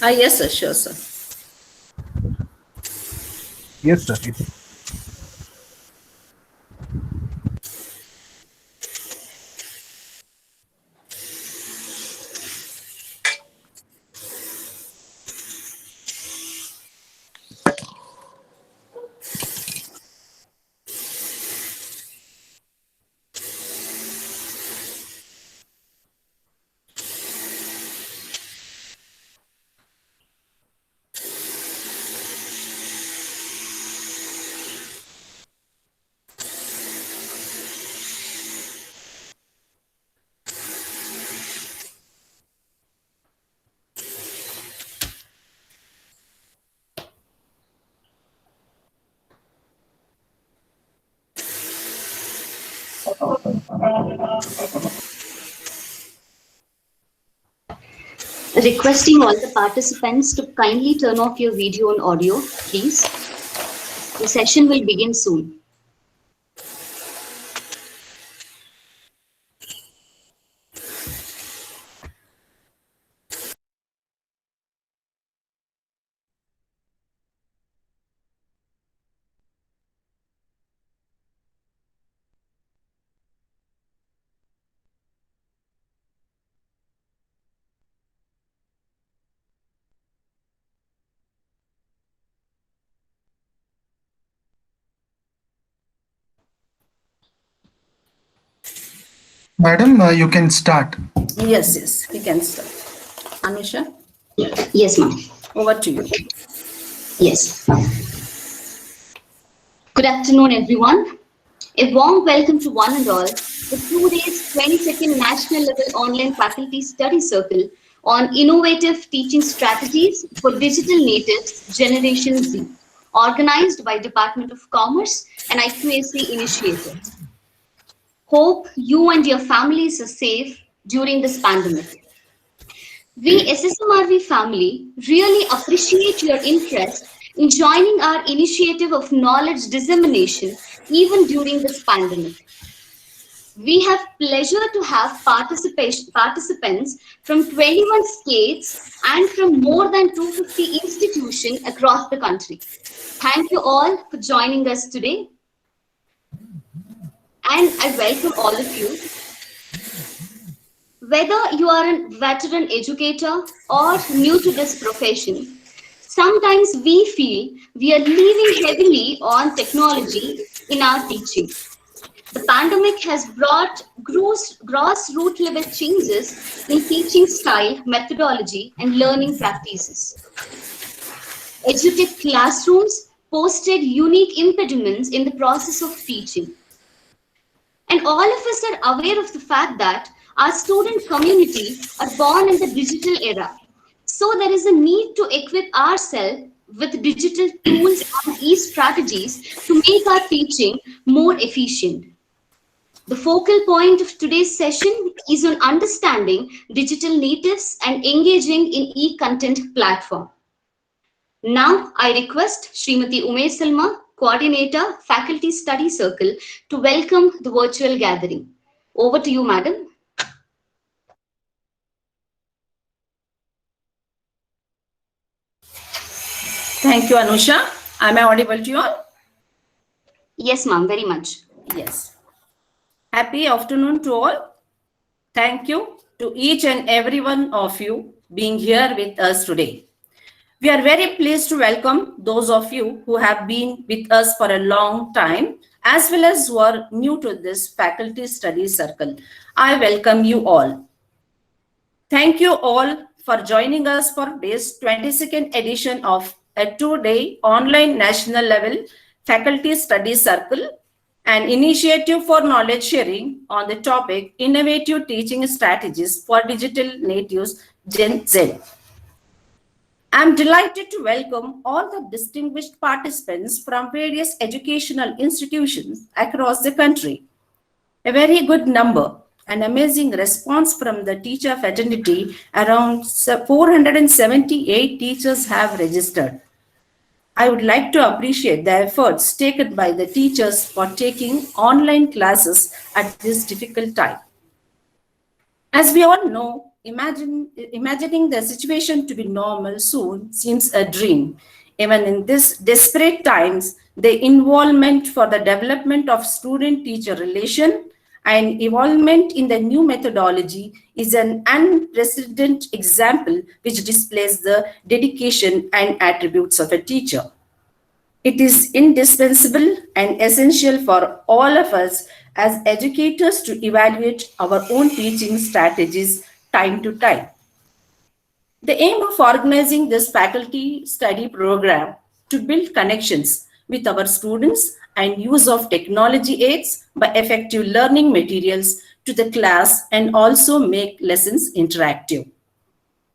Yes, sir. Sure, sir. Yes, sir. Requesting all the participants to kindly turn off your video and audio, please. The session will begin soon. Madam, you can start. Yes, yes. We can start. Anusha, Yes, ma'am. over to you. Yes. Good afternoon, everyone. A warm welcome to one and all. The 2 days, 22nd National Level Online Faculty Study Circle on Innovative Teaching Strategies for Digital Natives Generation Z, organized by Department of Commerce and IQAC Initiative. Hope you and your families are safe during this pandemic. We SSMRV family really appreciate your interest in joining our initiative of knowledge dissemination even during this pandemic. We have pleasure to have participants from 21 states and from more than 250 institutions across the country. Thank you all for joining us today, and I welcome all of you. Whether you are a veteran educator or new to this profession, sometimes we feel we are leaning heavily on technology in our teaching. The pandemic has brought grassroots level changes in teaching style, methodology, and learning practices. EduTech classrooms posted unique impediments in the process of teaching. And all of us are aware of the fact that our student community are born in the digital era. So there is a need to equip ourselves with digital tools and e-strategies to make our teaching more efficient. The focal point of today's session is on understanding digital natives and engaging in e-content platform. Now, I request Srimati Umesh Salma, Coordinator, Faculty Study Circle, to welcome the virtual gathering. Over to you, Madam. Thank you, Anusha. Am I audible to you all? Yes, ma'am, very much. Yes. Happy afternoon to all. Thank you to each and every one of you being here with us today. We are very pleased to welcome those of you who have been with us for a long time, as well as who are new to this faculty study circle. I welcome you all. Thank you all for joining us for this 22nd edition of a 2-day online national level faculty study circle, an initiative for knowledge sharing on the topic Innovative Teaching Strategies for Digital Natives Gen Z. I'm delighted to welcome all the distinguished participants from various educational institutions across the country. A very good number, an amazing response from the teacher fraternity. Around 478 teachers have registered. I would like to appreciate the efforts taken by the teachers for taking online classes at this difficult time. As we all know, imagining the situation to be normal soon seems a dream. Even in this desperate times, the involvement for the development of student-teacher relation and involvement in the new methodology is an unprecedented example which displays the dedication and attributes of a teacher. It is indispensable and essential for all of us as educators to evaluate our own teaching strategies time to time. The aim of organizing this faculty study program to build connections with our students and use of technology aids by effective learning materials to the class and also make lessons interactive.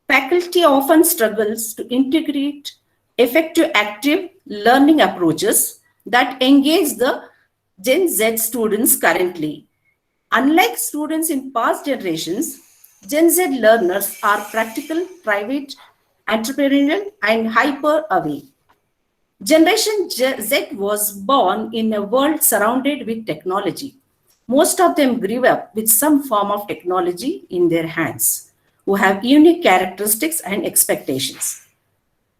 Faculty often struggles to integrate effective active learning approaches that engage the Gen Z students currently. Unlike students in past generations, Gen Z learners are practical, private, entrepreneurial, and hyper aware. Generation Z was born in a world surrounded with technology. Most of them grew up with some form of technology in their hands, who have unique characteristics and expectations.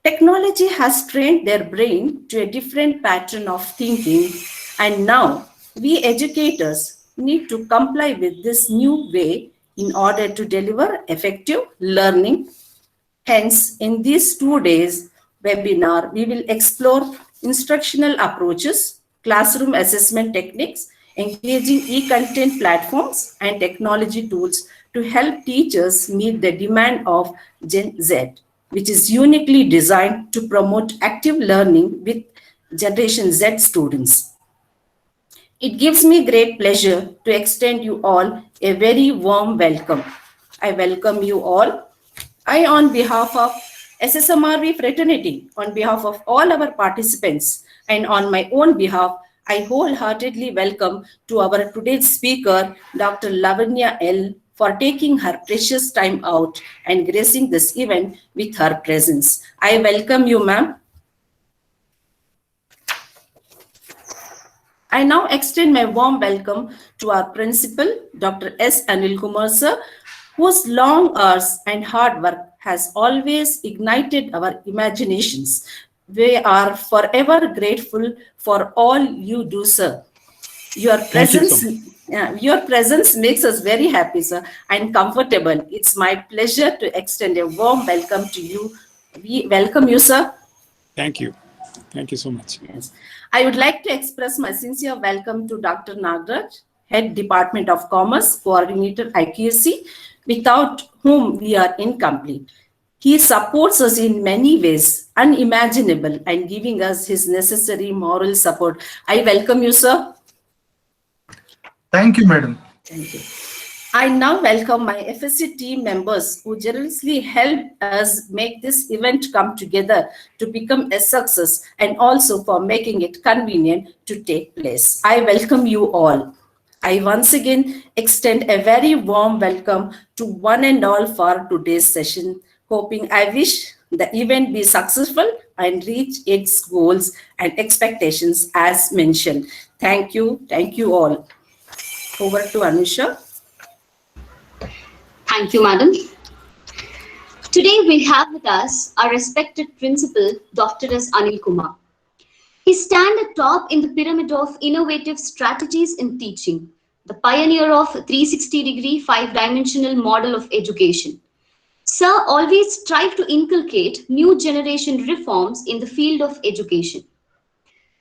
Technology has trained their brain to a different pattern of thinking, and now we educators need to comply with this new way in order to deliver effective learning. Hence, in these 2 days webinar, we will explore instructional approaches, classroom assessment techniques, engaging e-content platforms, and technology tools to help teachers meet the demand of Gen Z, which is uniquely designed to promote active learning with Generation Z students. It gives me great pleasure to extend you all a very warm welcome. I welcome you all. I, on behalf of SSMRV fraternity, on behalf of all our participants, and on my own behalf, I wholeheartedly welcome to our today's speaker, Dr. Lavinia L., for taking her precious time out and gracing this event with her presence. I welcome you, ma'am. I now extend my warm welcome to our principal, Dr. S. Anil Kumar sir, whose long hours and hard work has always ignited our imaginations. We are forever grateful for all you do, sir. Your presence, your presence makes us very happy, sir, and comfortable. It's my pleasure to extend a warm welcome to you. We welcome you, sir. Thank you. Thank you so much. Yes. I would like to express my sincere welcome to Dr. Nagraj, Head Department of Commerce, Coordinator IQC, without whom we are incomplete. He supports us in many ways, unimaginable, and giving us his necessary moral support. I welcome you, sir. Thank you, madam. Thank you. I now welcome my FSC team members who generously helped us make this event come together to become a success and also for making it convenient to take place. I welcome you all. I once again extend a very warm welcome to one and all for today's session, hoping I wish the event be successful and reach its goals and expectations as mentioned. Thank you all. Over to Anusha. Thank you, madam. Today we have with us our respected principal, Dr. S. Anil Kumar. He stands atop in the pyramid of innovative strategies in teaching, the pioneer of 360-degree, five-dimensional model of education. Sir always strive to inculcate new generation reforms in the field of education.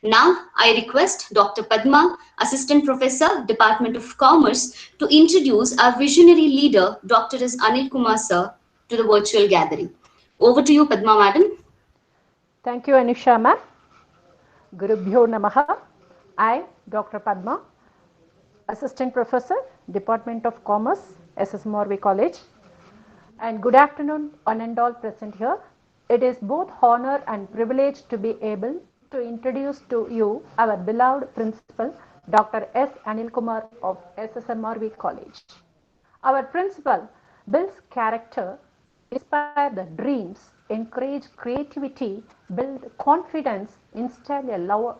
Now, I request Dr. Padma, Assistant Professor, Department of Commerce, to introduce our visionary leader, Dr. S. Anil Kumar sir, to the virtual gathering. Over to you, Padma madam. Thank you, Anusha ma'am. Gurubhyo Namaha. I, Dr. Padma, Assistant Professor, Department of Commerce, SSMRV College. And good afternoon, one and all present here. It is both honor and privilege to be able to introduce to you our beloved principal, Dr. S. Anil Kumar of SSMRV College. Our principal builds character, inspire the dreams, encourage creativity, build confidence, instill a love of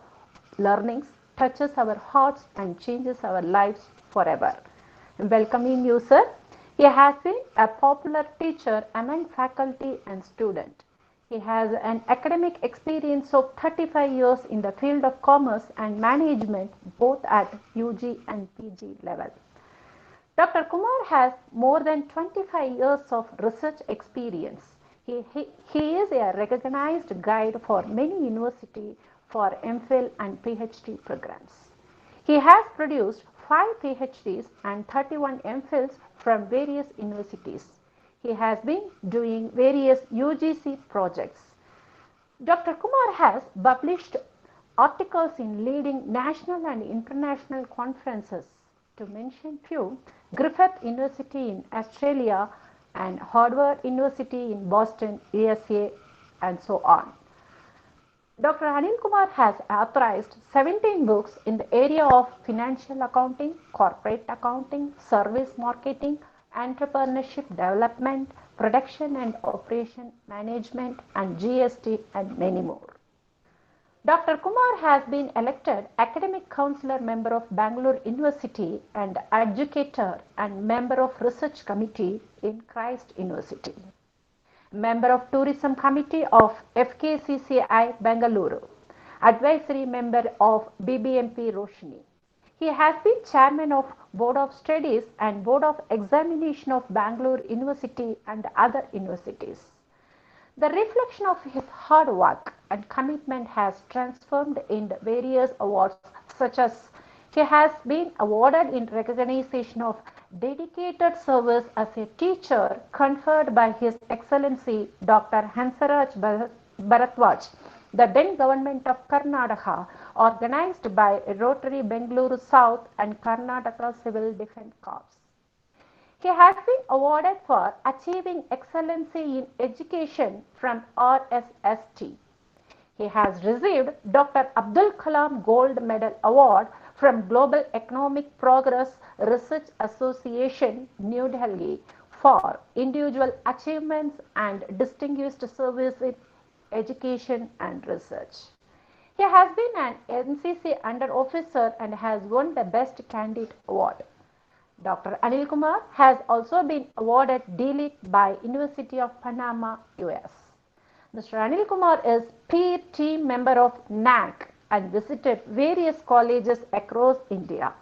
learnings, touches our hearts and changes our lives forever. Welcoming you, sir. He has been a popular teacher among faculty and students. He has an academic experience of 35 years in the field of commerce and management, both at UG and PG level. Dr. Kumar has more than 25 years of research experience. He is a recognized guide for many universities for MPhil and PhD programs. He has produced 5 PhDs and 31 MPhils from various universities. He has been doing various UGC projects. Dr. Kumar has published articles in leading national and international conferences, to mention few: Griffith University in Australia and Harvard University in Boston, USA, and so on. Dr. Anil Kumar has authorized 17 books in the area of financial accounting, corporate accounting, service marketing, entrepreneurship development, production and operation management, and GST, and many more. Dr. Kumar has been elected Academic Councillor Member of Bangalore University and Educator and Member of Research Committee in Christ University. Member of Tourism Committee of FKCCI Bengaluru, Advisory Member of BBMP Roshni. He has been Chairman of Board of Studies and Board of Examination of Bangalore University and other universities. The reflection of his hard work and commitment has transformed into various awards, such as he has been awarded in recognition of dedicated service as a teacher conferred by His Excellency Dr. Hansaraj Bharatwaj, the then Government of Karnataka, organized by Rotary Bengaluru South and Karnataka Civil Defence Corps. He has been awarded for achieving excellency in education from RSST. He has received Dr. Abdul Kalam Gold Medal Award from Global Economic Progress Research Association, New Delhi, for individual achievements and distinguished service in education and research. He has been an NCC Under Officer and has won the Best Candidate Award. Dr. Anil Kumar has also been awarded D.Litt by University of Panama, US. Mr. Anil Kumar is peer team member of NAC and visited various colleges across India.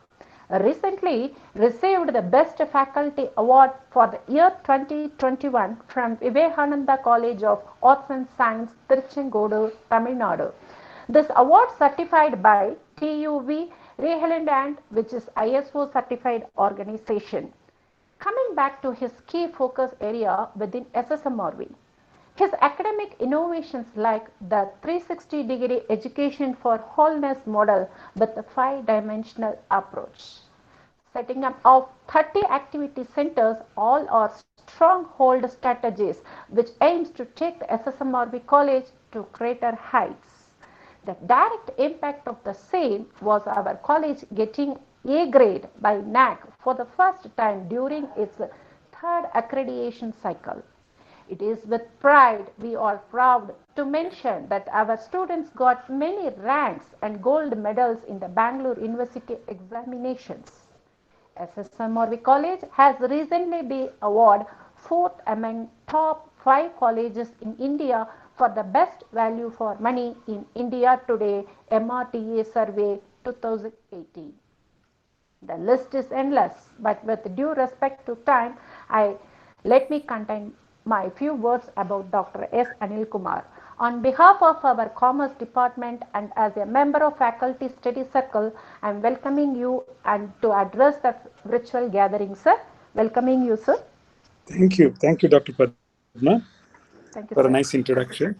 Recently received the Best Faculty Award for the year 2021 from Vivekananda College of Arts and Science, Tiruchengodu, Tamil Nadu. This award certified by TUV Reheland, which is ISO certified organization. Coming back to his key focus area within SSMRV, his academic innovations like the 360-degree education for wholeness model with a 5-dimensional approach. Setting up of 30 activity centers, all are stronghold strategies which aims to take the SSMRV college to greater heights. The direct impact of the same was our college getting A grade by NAC for the first time during its third accreditation cycle. It is with pride we are proud to mention that our students got many ranks and gold medals in the Bangalore University examinations. SSMRV College has recently been awarded 4th among top 5 colleges in India for the best value for money in India Today MRTA Survey 2018. The list is endless, but with due respect to time, let me contain my few words about Dr. S. Anil Kumar. On behalf of our Commerce Department and as a member of Faculty Study Circle, I am welcoming you and to address the virtual gathering, sir. Welcoming you, sir. Thank you, Dr. Padma, Thank you, for sir. a nice introduction.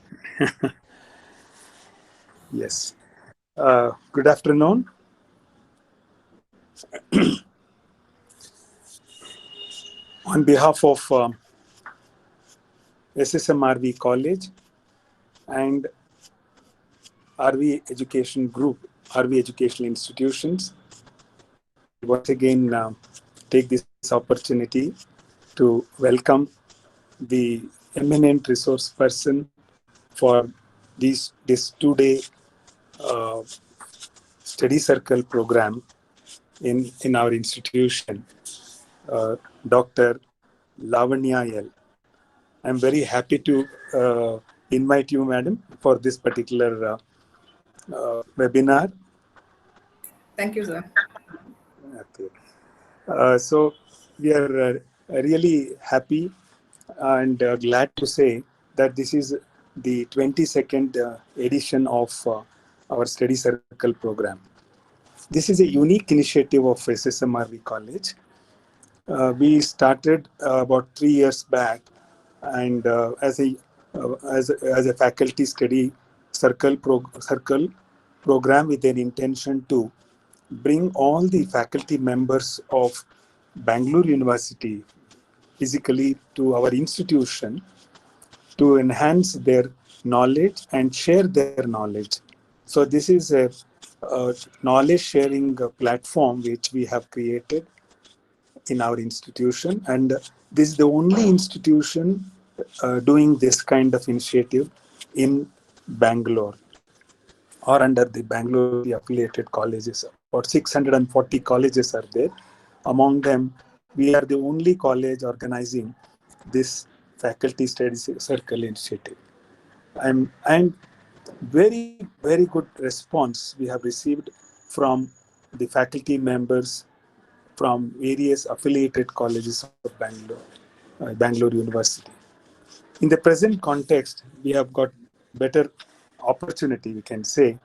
Yes. Good afternoon. On behalf of SSMRV College and RV Education Group, RV Educational Institutions, once again take this opportunity to welcome the eminent resource person for this 2-day study circle program in our institution, Dr. Lavanya L. I'm very happy to invite you, madam, for this particular webinar. Thank you, sir. Okay. So we are really happy and glad to say that this is the 22nd edition of our study circle program. This is a unique initiative of SSMRV College. We started about 3 years back, and as a faculty study circle program with an intention to bring all the faculty members of Bangalore University physically to our institution to enhance their knowledge and share their knowledge. So this is a knowledge sharing platform which we have created in our institution, and this is the only institution doing this kind of initiative in Bangalore or under the Bangalore affiliated colleges. About 640 colleges are there. Among them, we are the only college organizing this faculty studies circle initiative. And very, very good response we have received from the faculty members from various affiliated colleges of Bangalore University. In the present context, we have got better opportunity, we can say,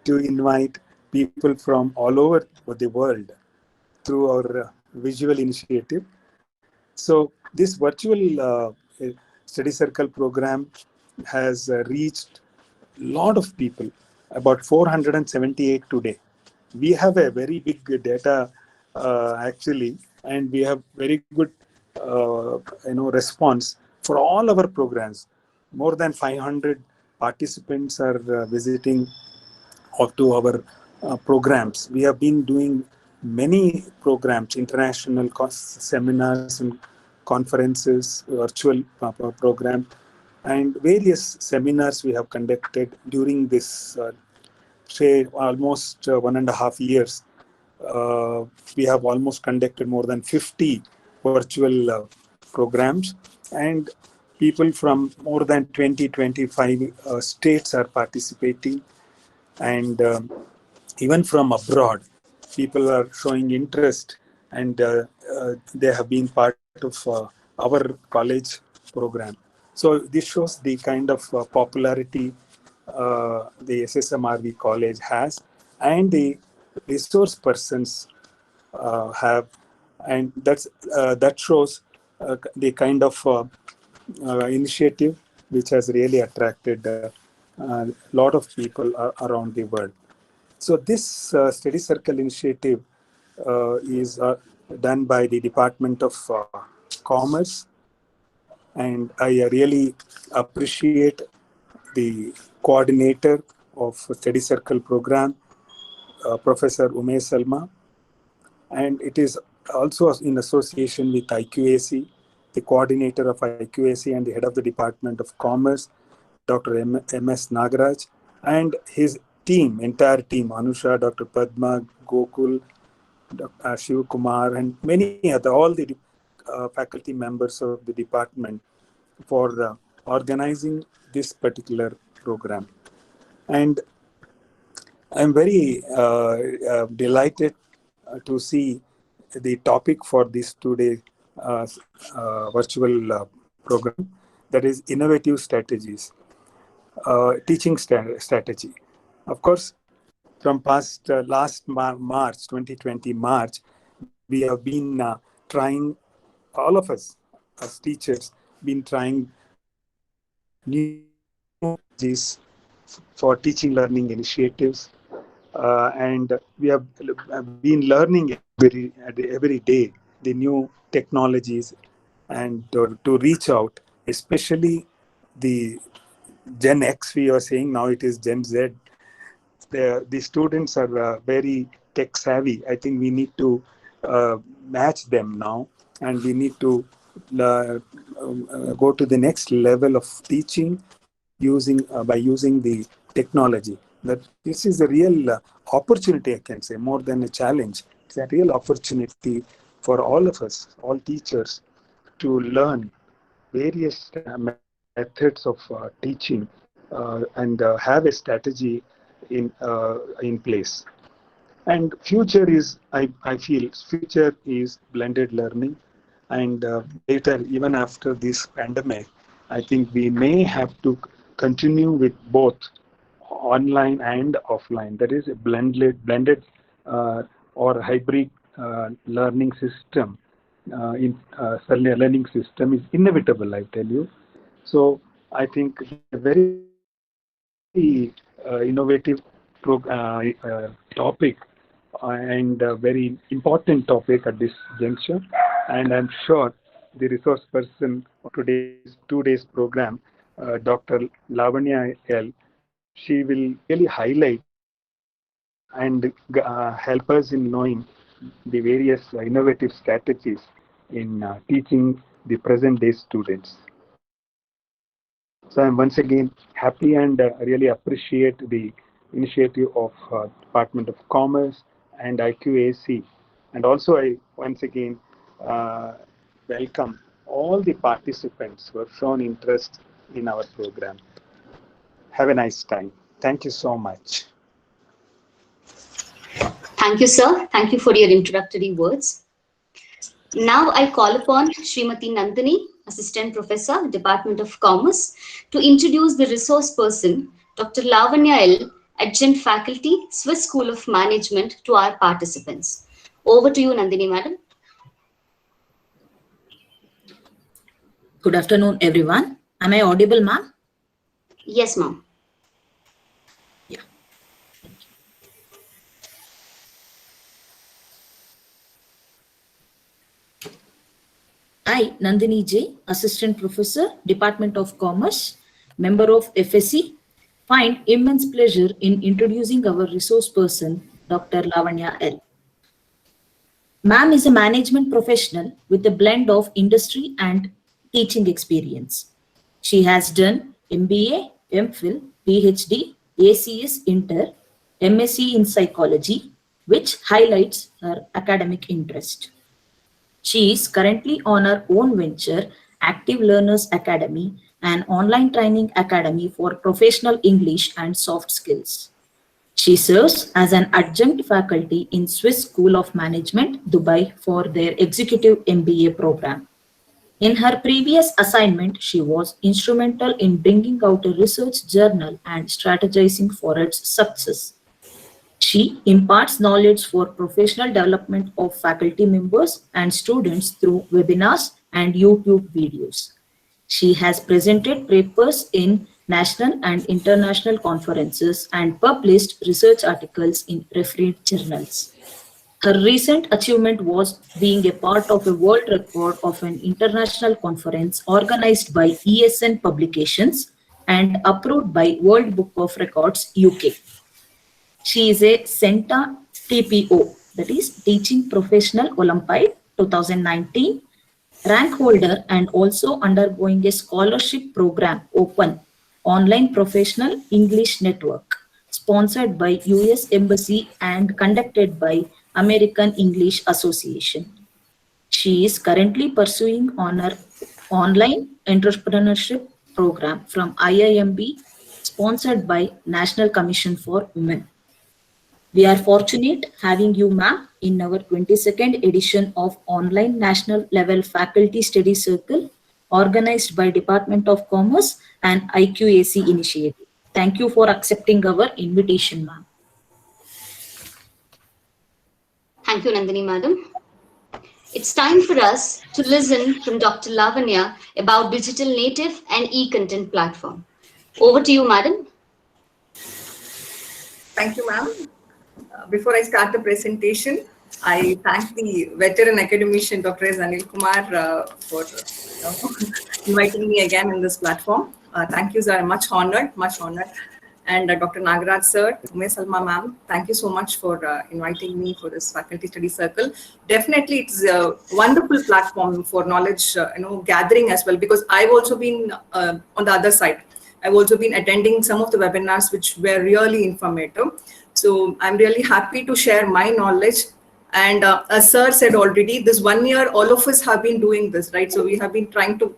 to invite people from all over the world through our visual initiative. So this virtual study circle program has reached a lot of people, about 478 today. We have a very big data actually, and we have very good response for all our programs. More than 500 participants are visiting to our programs. We have been doing many programs, international seminars and conferences, virtual program, and various seminars we have conducted during this, say, almost 1.5 years. We have almost conducted more than 50 virtual programs, and people from more than 20-25 states are participating, and even from abroad people are showing interest, and they have been part of our college program. So this shows the kind of popularity the SSMRV college has, and the resource persons have, and that shows the kind of initiative which has really attracted a lot of people around the world. So this study circle initiative is done by the Department of Commerce, and I really appreciate the coordinator of study circle program, Professor Umesh Salma, and it is also in association with IQAC, the coordinator of IQAC and the head of the Department of Commerce, Dr. M.S. Nagaraj, and his team, entire team, Anusha, Dr. Padma, Gokul, Dr. Shiv Kumar, and many other, all the faculty members of the department for organizing this particular program. And I'm very delighted to see the topic for this today virtual program, that is innovative strategies, teaching strategy. Of course, from past last March 2020 March, we have been trying, all of us as teachers, been trying new strategies for teaching learning initiatives, and we have been learning every day the new technologies, and to reach out, especially the Gen X, we are saying now it is Gen Z. The students are very tech savvy. I think we need to match them now, and we need to go to the next level of teaching by using the technology. That this is a real opportunity, I can say, more than a challenge. It's a real opportunity for all of us, all teachers, to learn various methods of teaching and have a strategy in place. And future is, I feel, future is blended learning. And later, even after this pandemic, I think we may have to continue with both online and offline. That is a blended or hybrid learning system. Learning system is inevitable, I tell you. So I think it's a very innovative topic and a very important topic at this juncture. And I'm sure the resource person of today's 2 days program, Dr. Lavanya L, she will really highlight and help us in knowing the various innovative strategies in teaching the present day students. So I'm once again happy and really appreciate the initiative of Department of Commerce and IQAC. And also I once again welcome all the participants who have shown interest in our program. Have a nice time. Thank you so much. Thank you, sir. Thank you for your introductory words. Now I call upon Srimati Nandini, Assistant Professor, Department of Commerce, to introduce the resource person, Dr. Lavanya L, Adjunct Faculty, Swiss School of Management, to our participants. Over to you, Nandini, madam. Good afternoon, everyone. Am I audible, ma'am? Yes, ma'am. Yeah. I, Nandini J, Assistant Professor, Department of Commerce, member of FSC, find immense pleasure in introducing our resource person, Dr. Lavanya L. Ma'am is a management professional with a blend of industry and teaching experience. She has done MBA, MPhil, PhD, ACS Inter, MSc in Psychology, which highlights her academic interest. She is currently on her own venture, Active Learners Academy, an online training academy for professional English and soft skills. She serves as an adjunct faculty in Swiss School of Management, Dubai, for their executive MBA program. In her previous assignment, she was instrumental in bringing out a research journal and strategizing for its success. She imparts knowledge for professional development of faculty members and students through webinars and YouTube videos. She has presented papers in national and international conferences and published research articles in refereed journals. Her recent achievement was being a part of a world record of an international conference organized by ESN Publications and approved by World Book of Records, UK. She is a CENTA TPO, that is Teaching Professional Olympiad 2019 rank holder and also undergoing a scholarship program open online professional English network sponsored by US Embassy and conducted by American English Association. She is currently pursuing on her online entrepreneurship program from IIMB sponsored by National Commission for Women. We are fortunate having you, ma'am, in our 22nd edition of Online National Level Faculty Study Circle organized by Department of Commerce and IQAC initiative. Thank you for accepting our invitation, ma'am. Thank you, Nandini, madam. It's time for us to listen from Dr. Lavanya about digital native and e-content platform. Over to you, madam. Thank you, ma'am. Before I start the presentation, I thank the veteran academician, Dr. S. Anil Kumar, for inviting me again in this platform. Thank you, sir. I'm much honored. And Dr. Nagaraj, sir, Ume Salma, ma'am, thank you so much for inviting me for this faculty study circle. Definitely, it's a wonderful platform for knowledge, gathering as well, because I've also been on the other side. I've also been attending some of the webinars which were really informative. So I'm really happy to share my knowledge And as sir said already, this 1 year, all of us have been doing this, right? So we have been trying to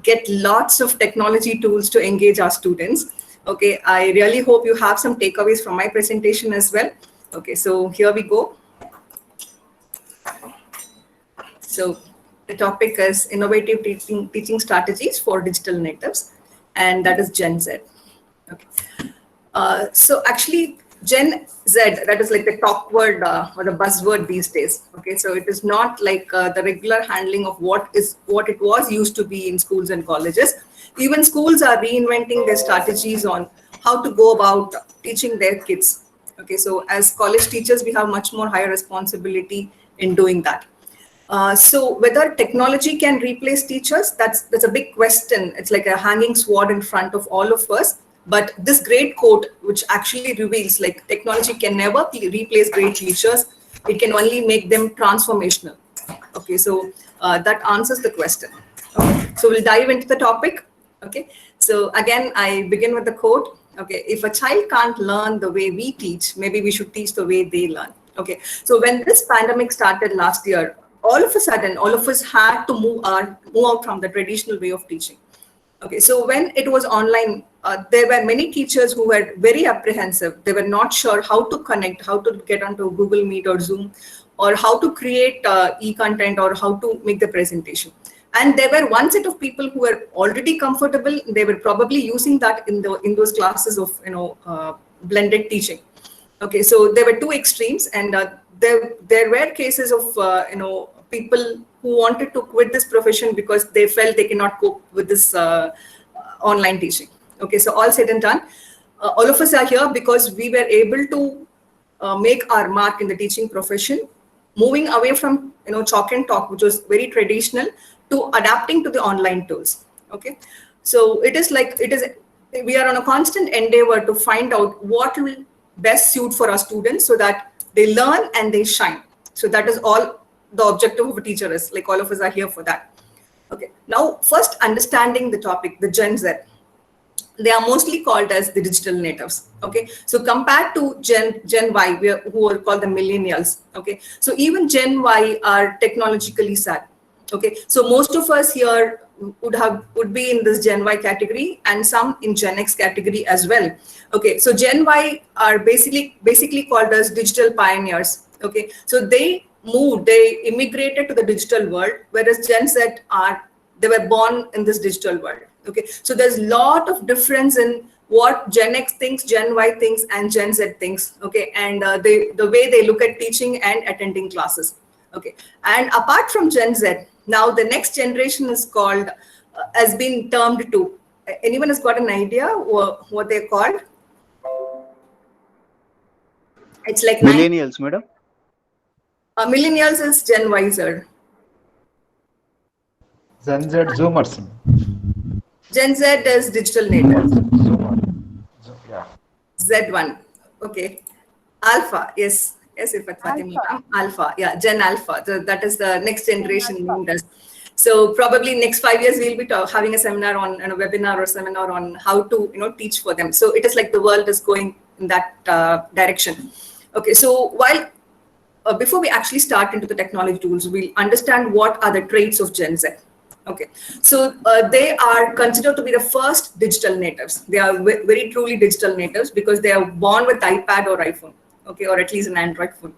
get lots of technology tools to engage our students. Okay, I really hope you have some takeaways from my presentation as well. Okay, so here we go. So the topic is innovative teaching strategies for digital natives, and that is Gen Z. Okay. So actually, Gen Z, that is like the top word or the buzzword these days. Okay, so it is not like the regular handling of what it was used to be in schools and colleges. Even schools are reinventing their strategies on how to go about teaching their kids. Okay, so as college teachers, we have much more higher responsibility in doing that. So whether technology can replace teachers, that's a big question. It's like a hanging sword in front of all of us. But this great quote, which actually reveals like technology can never replace great teachers, it can only make them transformational. Okay, so that answers the question. Okay. So we'll dive into the topic. Okay, so again, I begin with the quote. Okay, if a child can't learn the way we teach, maybe we should teach the way they learn. Okay, so when this pandemic started last year, all of a sudden, all of us had to move out from the traditional way of teaching. Okay, so when it was online, there were many teachers who were very apprehensive. They were not sure how to connect, how to get onto Google Meet or Zoom, or how to create e-content or how to make the presentation. And there were one set of people who were already comfortable. They were probably using that in those classes of blended teaching. Okay, so there were two extremes, and there were cases of people who wanted to quit this profession because they felt they cannot cope with this online teaching. Okay, so all said and done, all of us are here because we were able to make our mark in the teaching profession, moving away from chalk and talk, which was very traditional, to adapting to the online tools. Okay, so we are on a constant endeavor to find out what will best suit for our students so that they learn and they shine. So that is all the objective of a teacher is, like all of us are here for that. Okay, now first understanding the topic, the Gen Z. They are mostly called as the digital natives. Okay, so compared to Gen Y, who are called the millennials. Okay, so even Gen Y are technologically savvy. Okay, so most of us here would be in this Gen Y category and some in Gen X category as well. Okay, so Gen Y are basically called as digital pioneers. Okay, so they immigrated to the digital world, whereas Gen Z they were born in this digital world. Okay, so there's a lot of difference in what Gen X thinks, Gen Y thinks, and Gen Z thinks. Okay, and the way they look at teaching and attending classes. Okay, and apart from Gen Z, now the next generation is called, has been termed to. Anyone has got an idea what they're called? It's like millennials, madam. Millennials is Gen Y, sir. Gen Z Zoomers. Gen Z is digital natives. Yeah. Z1. Okay. Alpha. Yes. Yes, if it's Alpha. Yeah, Gen Alpha. So that is the next generation named as. So probably next 5 years we'll be having a seminar on a webinar or seminar on how to teach for them. So it is like the world is going in that direction. Okay. So while before we actually start into the technology tools, we'll understand what are the traits of Gen Z. Okay, so they are considered to be the first digital natives. They are very truly digital natives because they are born with iPad or iPhone, okay, or at least an Android phone.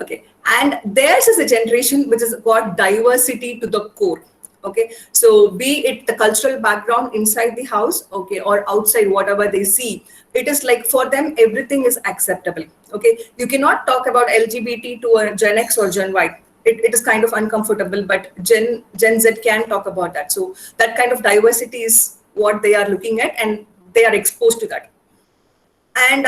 Okay, and theirs is a generation which has got diversity to the core. Okay, so be it the cultural background inside the house, okay, or outside, whatever they see, it is like for them everything is acceptable. Okay, you cannot talk about LGBT to a Gen X or Gen Y. It is kind of uncomfortable, but Gen Z can talk about that. So that kind of diversity is what they are looking at, and they are exposed to that. And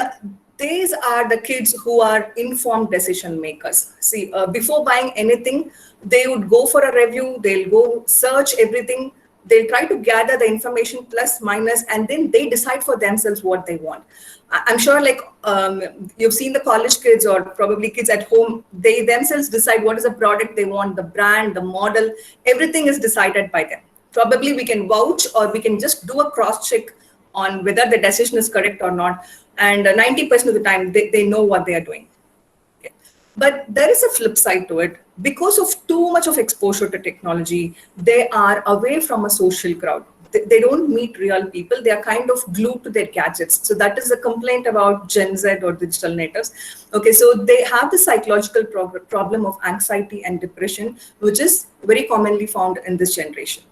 these are the kids who are informed decision makers. See, before buying anything, they would go for a review, they'll go search everything, they'll try to gather the information plus minus, and then they decide for themselves what they want. I'm sure like you've seen the college kids or probably kids at home, they themselves decide what is the product they want, the brand, the model, everything is decided by them. Probably we can vouch or we can just do a cross check on whether the decision is correct or not. And 90% of the time they know what they are doing. Okay. But there is a flip side to it. Because of too much of exposure to technology, they are away from a social crowd. They don't meet real people. They are kind of glued to their gadgets. So that is a complaint about Gen Z or digital natives. Okay, so they have the psychological problem of anxiety and depression, which is very commonly found in this generation.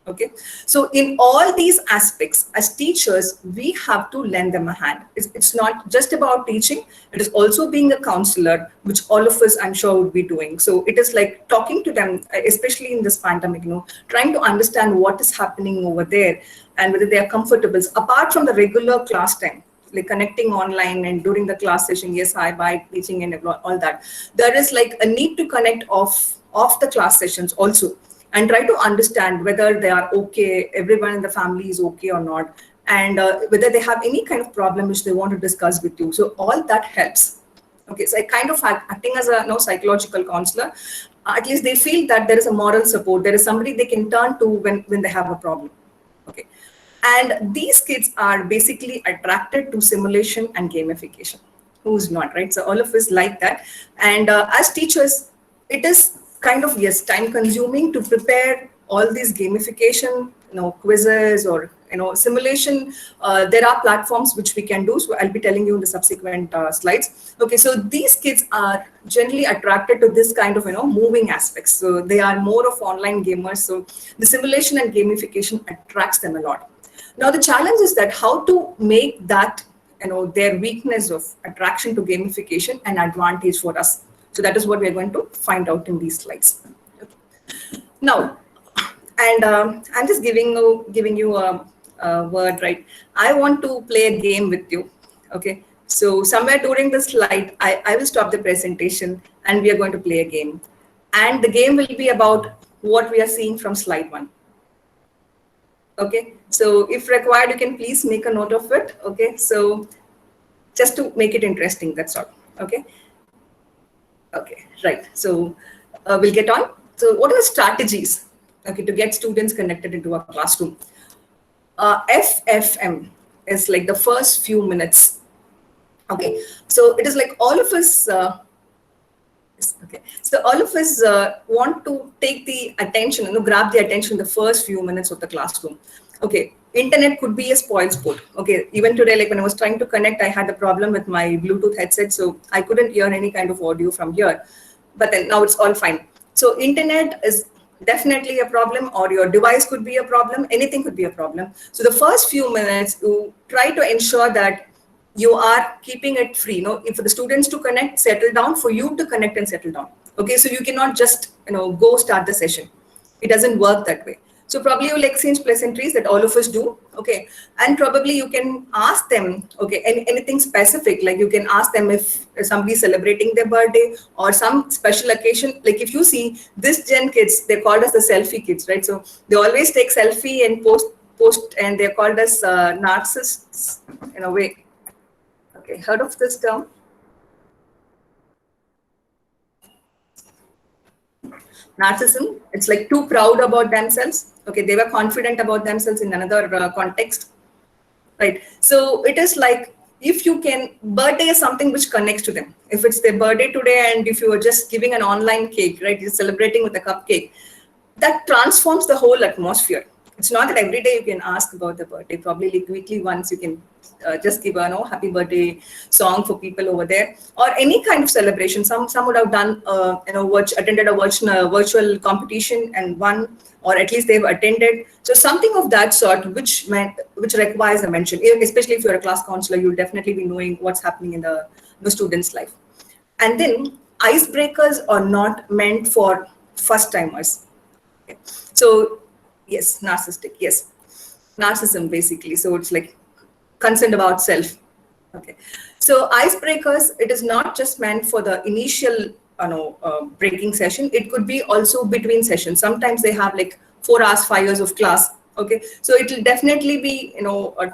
Okay, so in all these aspects, as teachers, we have to lend them a hand. It's not just about teaching, it is also being a counselor, which all of us, I'm sure, would be doing. So it is like talking to them, especially in this pandemic, trying to understand what is happening over there and whether they are comfortable. Apart from the regular class time, like connecting online and during the class session, yes, hi, bye, teaching and all that, there is like a need to connect off the class sessions also, and try to understand whether they are okay, everyone in the family is okay or not, and whether they have any kind of problem which they want to discuss with you. So all that helps. Okay, so I kind of acting as a psychological counselor. At least they feel that there is a moral support. There is somebody they can turn to when they have a problem. Okay, and these kids are basically attracted to simulation and gamification. Who's not, right? So all of us like that. And as teachers, it is kind of, yes, time consuming to prepare all these gamification, quizzes or, simulation. There are platforms which we can do. So I'll be telling you in the subsequent slides. Okay, so these kids are generally attracted to this kind of, moving aspects. So they are more of online gamers. So the simulation and gamification attracts them a lot. Now, the challenge is that how to make that, their weakness of attraction to gamification an advantage for us. So that is what we are going to find out in these slides. Okay. Now, and I'm just giving you a word, right? I want to play a game with you. Okay. So somewhere during the slide, I will stop the presentation and we are going to play a game. And the game will be about what we are seeing from slide 1. Okay, so if required, you can please make a note of it. Okay, so just to make it interesting, that's all. Okay, okay, right. So we'll get on. So what are the strategies, okay, to get students connected into a classroom? FFM is like the first few minutes. Okay, so it is like all of us. Okay, so all of us want to take the attention, grab the attention in the first few minutes of the classroom. Okay, internet could be a spoiled sport. Okay, even today, like when I was trying to connect, I had a problem with my Bluetooth headset, so I couldn't hear any kind of audio from here. But then now it's all fine. So internet is definitely a problem, or your device could be a problem. Anything could be a problem. So the first few minutes, you try to ensure that you are keeping it free. If the students to connect, settle down, for you to connect and settle down. Okay, so you cannot just go start the session. It doesn't work that way. So probably you'll exchange pleasantries that all of us do. Okay, and probably you can ask them, okay, anything specific, like you can ask them if somebody's celebrating their birthday or some special occasion. Like if you see this gen kids, they're called as the selfie kids, right? So they always take selfie and post, and they're called as narcissists in a way. Okay, heard of this term? Narcissism, it's like too proud about themselves. Okay, they were confident about themselves in another context, right? So it is like, if you can, birthday is something which connects to them. If it's their birthday today and if you are just giving an online cake, right, you're celebrating with a cupcake, that transforms the whole atmosphere. It's not that every day you can ask about the birthday. Probably like weekly once you can just give a happy birthday song for people over there, or any kind of celebration. Some would have done attended a virtual competition and won, or at least they've attended. So something of that sort, which requires a mention. Especially if you're a class counselor, you'll definitely be knowing what's happening in the student's life. And then icebreakers are not meant for first timers. Okay. So yes, narcissistic, yes, narcissism basically. So it's like concerned about self. Okay, so icebreakers, it is not just meant for the initial breaking session. It could be also between sessions. Sometimes they have like 4 hours, 5 years of class. Okay, so it will definitely be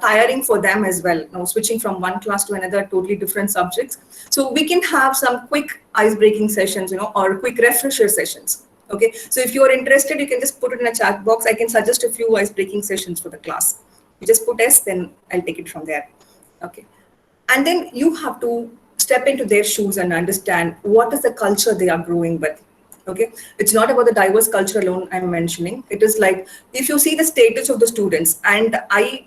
tiring for them as well. Switching from one class to another, totally different subjects. So we can have some quick ice breaking sessions, or quick refresher sessions. Okay, so if you are interested, you can just put it in a chat box. I can suggest a few ice breaking sessions for the class. You just put S, then I'll take it from there. Okay, and then you have to step into their shoes and understand what is the culture they are growing with. Okay, it's not about the diverse culture alone I'm mentioning. It is like, if you see the status of the students, and I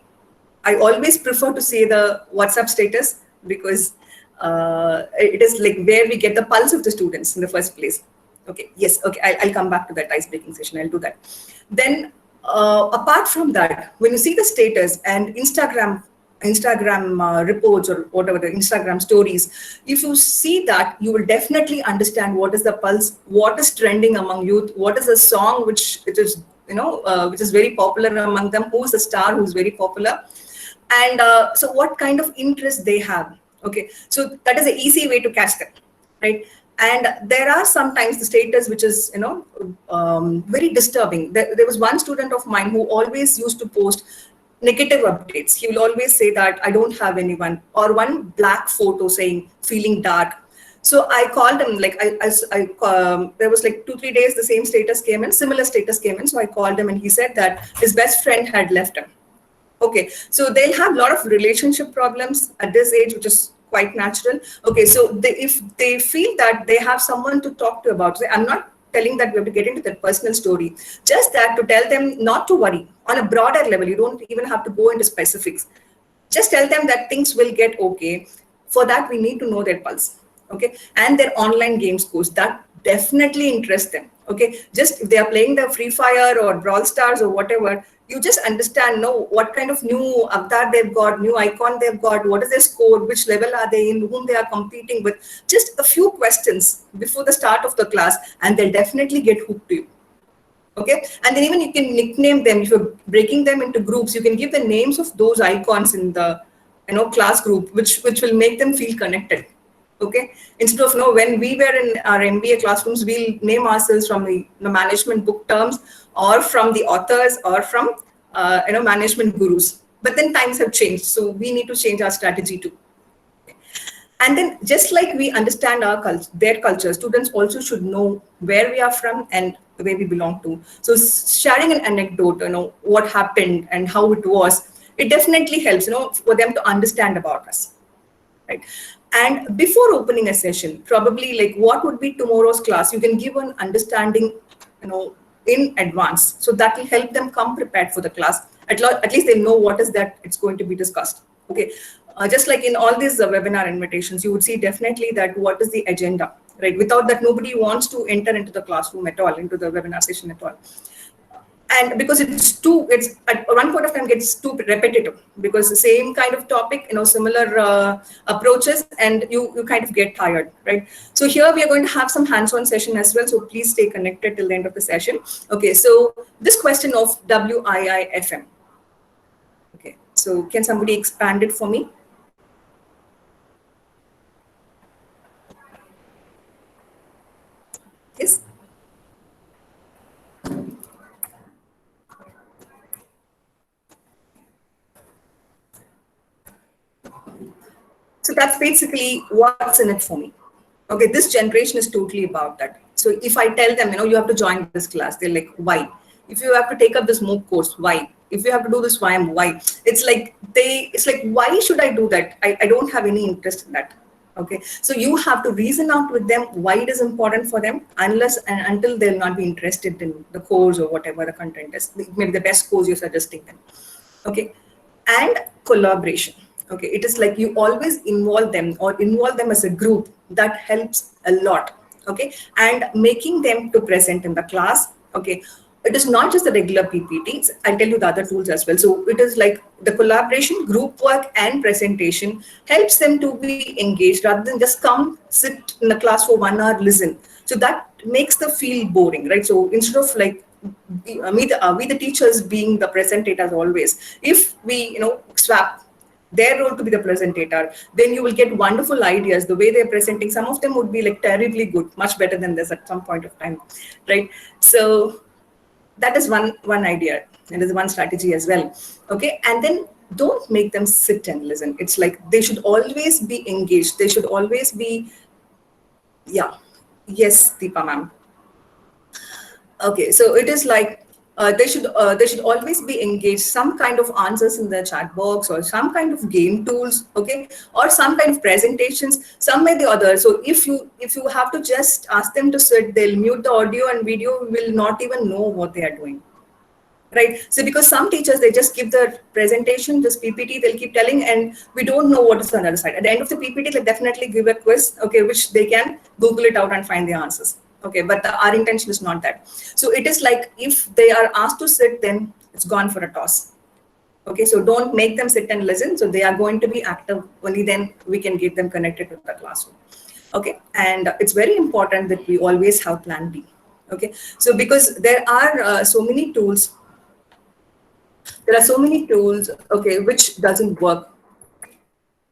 always prefer to say the WhatsApp status, because it is like where we get the pulse of the students in the first place. Okay, yes, okay, I'll come back to that icebreaking session. I'll do that. Then, apart from that, when you see the status and Instagram reports or whatever, the Instagram stories, if you see that, you will definitely understand what is the pulse, what is trending among youth, what is the song which it is, which is very popular among them, who is the star who's very popular, and so what kind of interest they have. Okay, so that is an easy way to catch them, right? And there are sometimes the status which is very disturbing. There was one student of mine who always used to post negative updates. He will always say that I don't have anyone, or one black photo saying feeling dark. So I called him, like there was like 2-3 days the same status came in, similar status came in. So I called him and he said that his best friend had left him. Okay, so they'll have a lot of relationship problems at this age, which is quite natural. Okay, so if they feel that they have someone to talk to about, so I'm not telling that we have to get into that personal story, just that to tell them not to worry on a broader level. You don't even have to go into specifics. Just tell them that things will get okay. For that, we need to know their pulse. Okay, and their online game scores, that definitely interests them. Okay, just if they are playing the Free Fire or Brawl Stars or whatever, you just understand, know what kind of new avatar they've got, new icon they've got, what is their score, which level are they in, whom they are competing with. Just a few questions before the start of the class, and they'll definitely get hooked to you. Okay, and then even you can nickname them. If you're breaking them into groups, you can give the names of those icons in the class group, which will make them feel connected. Okay, instead of when we were in our MBA classrooms, we'll name ourselves from the management book terms, or from the authors, or from management gurus. But then times have changed, so we need to change our strategy too. And then, just like we understand their culture, students also should know where we are from and where we belong to. So sharing an anecdote, what happened and how it was, it definitely helps, for them to understand about us, right? And before opening a session, probably like what would be tomorrow's class, you can give an understanding, in advance. So that will help them come prepared for the class. At least they know what is that it's going to be discussed. Okay, just like in all these webinar invitations, you would see definitely that what is the agenda, right? Without that, nobody wants to enter into the classroom at all, into the webinar session at all. And because it's at one point of time gets too repetitive, because the same kind of topic, similar approaches, and you kind of get tired, right? So here we are going to have some hands-on session as well. So please stay connected till the end of the session. Okay, so this question of WIIFM. Okay, so can somebody expand it for me? Yes. So that's basically what's in it for me. Okay, this generation is totally about that. So if I tell them, you have to join this class, they're like, why? If you have to take up this MOOC course, why? If you have to do this, why? It's like, why should I do that? I don't have any interest in that. Okay, so you have to reason out with them why it is important for them, unless and until they'll not be interested in the course or whatever the content is, maybe the best course you're suggesting them. Okay, and collaboration. Okay, it is like you always involve them as a group. That helps a lot. Okay, and making them to present in the class. Okay, it is not just the regular PPTs. I'll tell you the other tools as well. So it is like the collaboration, group work, and presentation helps them to be engaged rather than just come sit in the class for 1 hour, listen. So that makes the feel boring, right? So instead of like we the teachers being the presentators always, if we swap their role to be the presentator, then you will get wonderful ideas. The way they're presenting, some of them would be like terribly good, much better than this at some point of time, right? So that is one idea, and is one strategy as well. Okay, and then don't make them sit and listen. It's like they should always be engaged. They should always be, yeah, yes, Deepa ma'am. Okay, so it is like they should always be engaged, some kind of answers in the chat box or some kind of game tools, okay, or some kind of presentations, some way the other. So if you have to just ask them to sit, they'll mute the audio and video, will not even know what they are doing. Right. So because some teachers, they just give the presentation, this PPT, they'll keep telling, and we don't know what is on the other side. At the end of the PPT, they'll definitely give a quiz, okay, which they can Google it out and find the answers. Okay, but our intention is not that. So it is like if they are asked to sit, then it's gone for a toss. Okay, so don't make them sit and listen. So they are going to be active. Only then we can get them connected to the classroom. Okay, and it's very important that we always have plan B. Okay, so because there are so many tools. There are so many tools, okay, which doesn't work.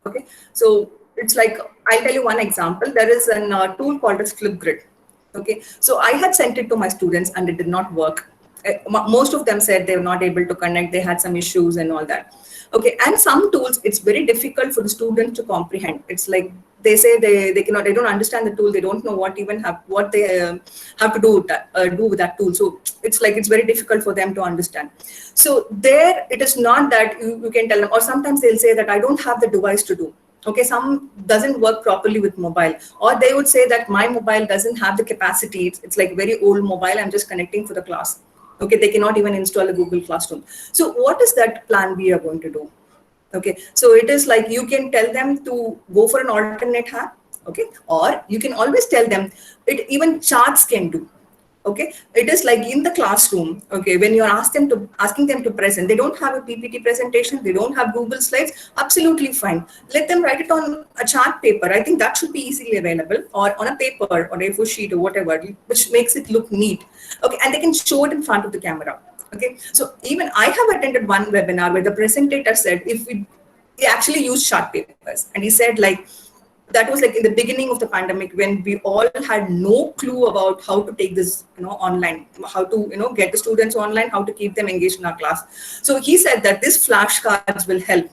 Okay, so it's like, I'll tell you one example. There is a tool called as Flipgrid. Okay, so I had sent it to my students and it did not work. Most of them said they were not able to connect, they had some issues and all that. Okay, and some tools, it's very difficult for the student to comprehend. It's like they say they cannot, they don't understand the tool, they don't know what even what they have to do with that tool. So it's like it's very difficult for them to understand. So there, it is not that you can tell them, or sometimes they'll say that I don't have the device to do. Okay, some doesn't work properly with mobile, or they would say that my mobile doesn't have the capacity. It's like very old mobile, I'm just connecting for the class. Okay, they cannot even install a Google Classroom. So what is that plan B are going to do? Okay, so it is like you can tell them to go for an alternate app. Okay, or you can always tell them, it even charts can do. Okay, it is like in the classroom. Okay, when you're asking them to present, they don't have a PPT presentation, they don't have Google Slides, absolutely fine. Let them write it on a chart paper. I think that should be easily available, or on a paper or A4 sheet or whatever, which makes it look neat. Okay, and they can show it in front of the camera. Okay, so even I have attended one webinar where the presenter said, he actually used chart papers, and he said like, that was like in the beginning of the pandemic, when we all had no clue about how to take this, online, how to, get the students online, how to keep them engaged in our class. So he said that this flashcards will help.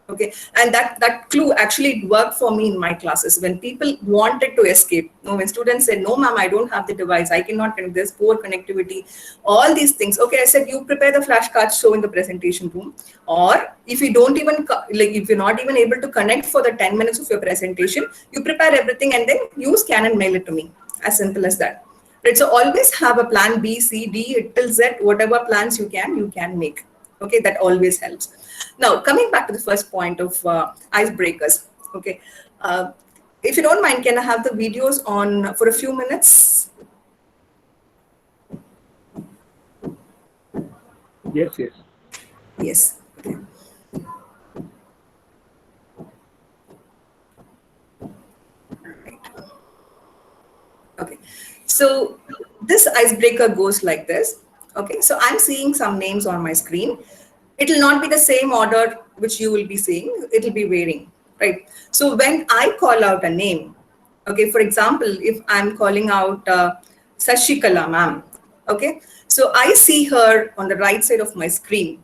Okay, and that clue actually worked for me in my classes when people wanted to escape. When students said, no ma'am, I don't have the device, I cannot connect, there's poor connectivity, all these things. Okay, I said, you prepare the flashcards, show in the presentation room, or if you don't even, if you're not even able to connect for the 10 minutes of your presentation, you prepare everything and then you scan and mail it to me. As simple as that. Right, so always have a plan B, C, D till Z, whatever plans you can make. Okay, that always helps. Now, coming back to the first point of icebreakers. Okay, if you don't mind, can I have the videos on for a few minutes? Yes. Yes. Okay. Okay, so this icebreaker goes like this. Okay, so I'm seeing some names on my screen. It will not be the same order which you will be seeing. It will be varying, right? So when I call out a name, okay, for example, if I'm calling out Sashikala ma'am, okay, so I see her on the right side of my screen.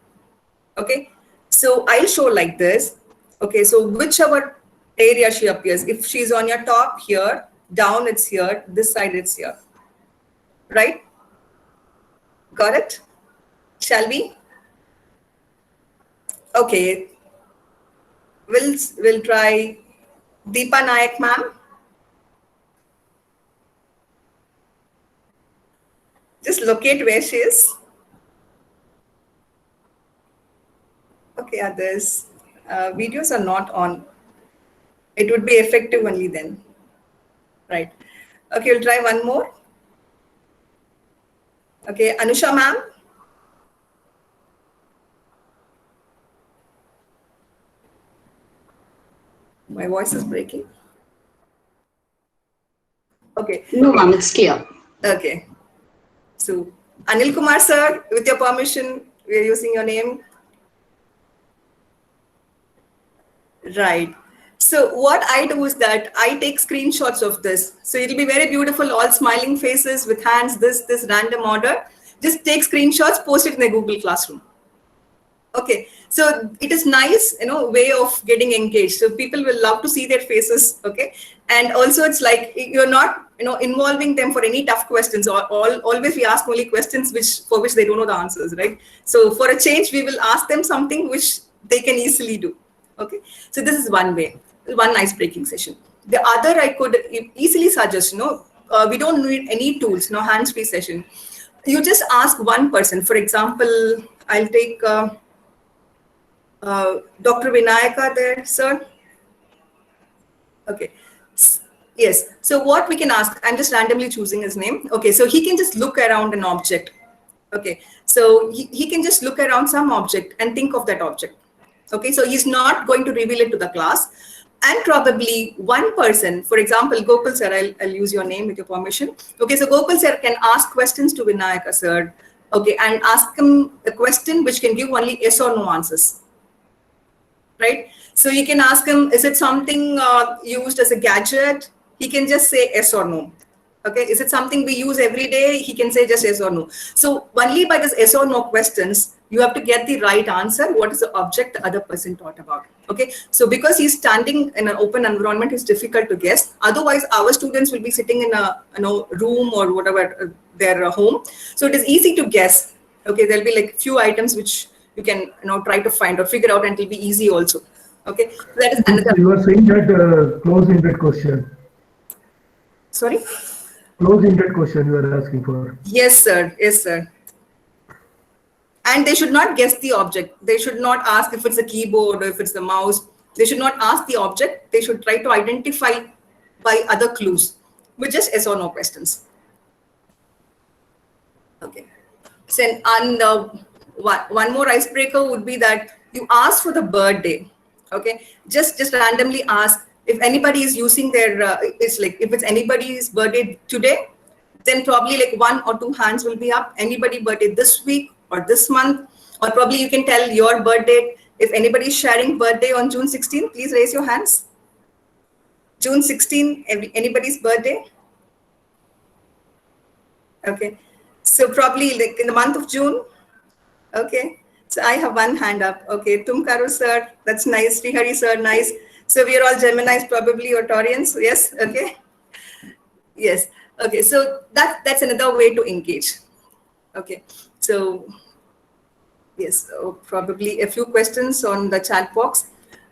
Okay, so I'll show like this. Okay, so whichever area she appears, if she's on your top here, down it's here, this side it's here, right? Got it? Shall we? Okay, we'll try Deepa Nayak ma'am. Just locate where she is. Okay, others. Videos are not on. It would be effective only then. Right. Okay, we'll try one more. Okay, Anusha ma'am. My voice is breaking. Okay. No, ma'am, it's clear. Okay. So, Anil Kumar sir, with your permission, we are using your name. Right. So what I do is that I take screenshots of this. So it'll be very beautiful, all smiling faces with hands, this random order. Just take screenshots, post it in the Google Classroom. Okay, so it is nice, way of getting engaged. So people will love to see their faces. Okay, and also it's like you're not, involving them for any tough questions. Or always we ask only questions for which they don't know the answers, right? So for a change, we will ask them something which they can easily do. Okay, so this is one way, one ice breaking session. The other I could easily suggest, we don't need any tools, no hands-free session. You just ask one person. For example, I'll take. Dr. Vinayaka there, sir? Okay. Yes. So what we can ask, I'm just randomly choosing his name. Okay. So he can just look around an object. Okay. So he can just look around some object and think of that object. Okay. So he's not going to reveal it to the class. And probably one person, for example, Gokul sir, I'll use your name with your permission. Okay. So Gokul sir can ask questions to Vinayaka sir. Okay. And ask him a question which can give only yes or no answers. Right? So you can ask him, is it something used as a gadget? He can just say yes or no. Okay, is it something we use every day? He can say just yes or no. So only by this yes or no questions, you have to get the right answer. What is the object the other person thought about? Okay, so because he's standing in an open environment, it's difficult to guess. Otherwise, our students will be sitting in a room or whatever, their home. So it is easy to guess. Okay, there'll be like few items which you can try to find or figure out, and it will be easy also. Okay, so that is another. You are saying that close-ended question. Sorry. Close-ended question you are asking for. Yes, sir. Yes, sir. And they should not guess the object. They should not ask if it's a keyboard or if it's the mouse. They should not ask the object. They should try to identify by other clues with just yes or no questions. Okay. So, and one more icebreaker would be that you ask for the birthday. Okay, just randomly ask if anybody is using their it's like if it's anybody's birthday today, then probably like 1 or 2 hands will be up. Anybody birthday this week or this month, or probably you can tell your birthday. If anybody is sharing birthday on June 16, please raise your hands. June 16, anybody's birthday? Okay, so probably like in the month of June. Okay, so I have one hand up. Okay, Tumkaru sir, that's nice. Srihari sir, nice. So we are all Geminis, probably, or Taurians. Yes, okay. Yes, okay. So that's another way to engage. Okay, so yes, probably a few questions on the chat box.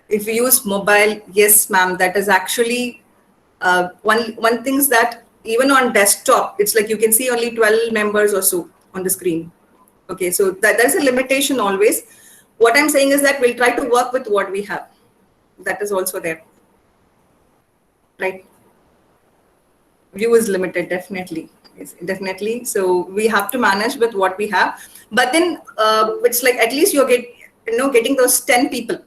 If you use mobile, yes, ma'am, that is actually one thing is that even on desktop, it's like you can see only 12 members or so on the screen. Okay, so there's a limitation always. What I'm saying is that we'll try to work with what we have. That is also there, right? View is limited, definitely. Yes, definitely. So we have to manage with what we have. But then it's like at least you're getting those 10 people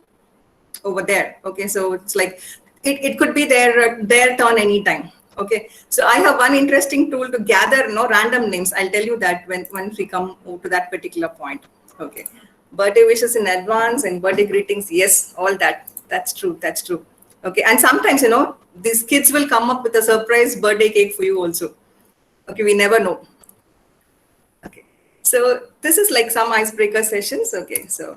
over there. Okay, so it's like it could be their turn anytime. Okay, so I have one interesting tool to gather random names. I'll tell you that when we come to that particular point. Okay, birthday wishes in advance and birthday greetings. Yes, all that. That's true. That's true. Okay, and sometimes these kids will come up with a surprise birthday cake for you also. Okay, we never know. Okay, so this is like some icebreaker sessions. Okay, so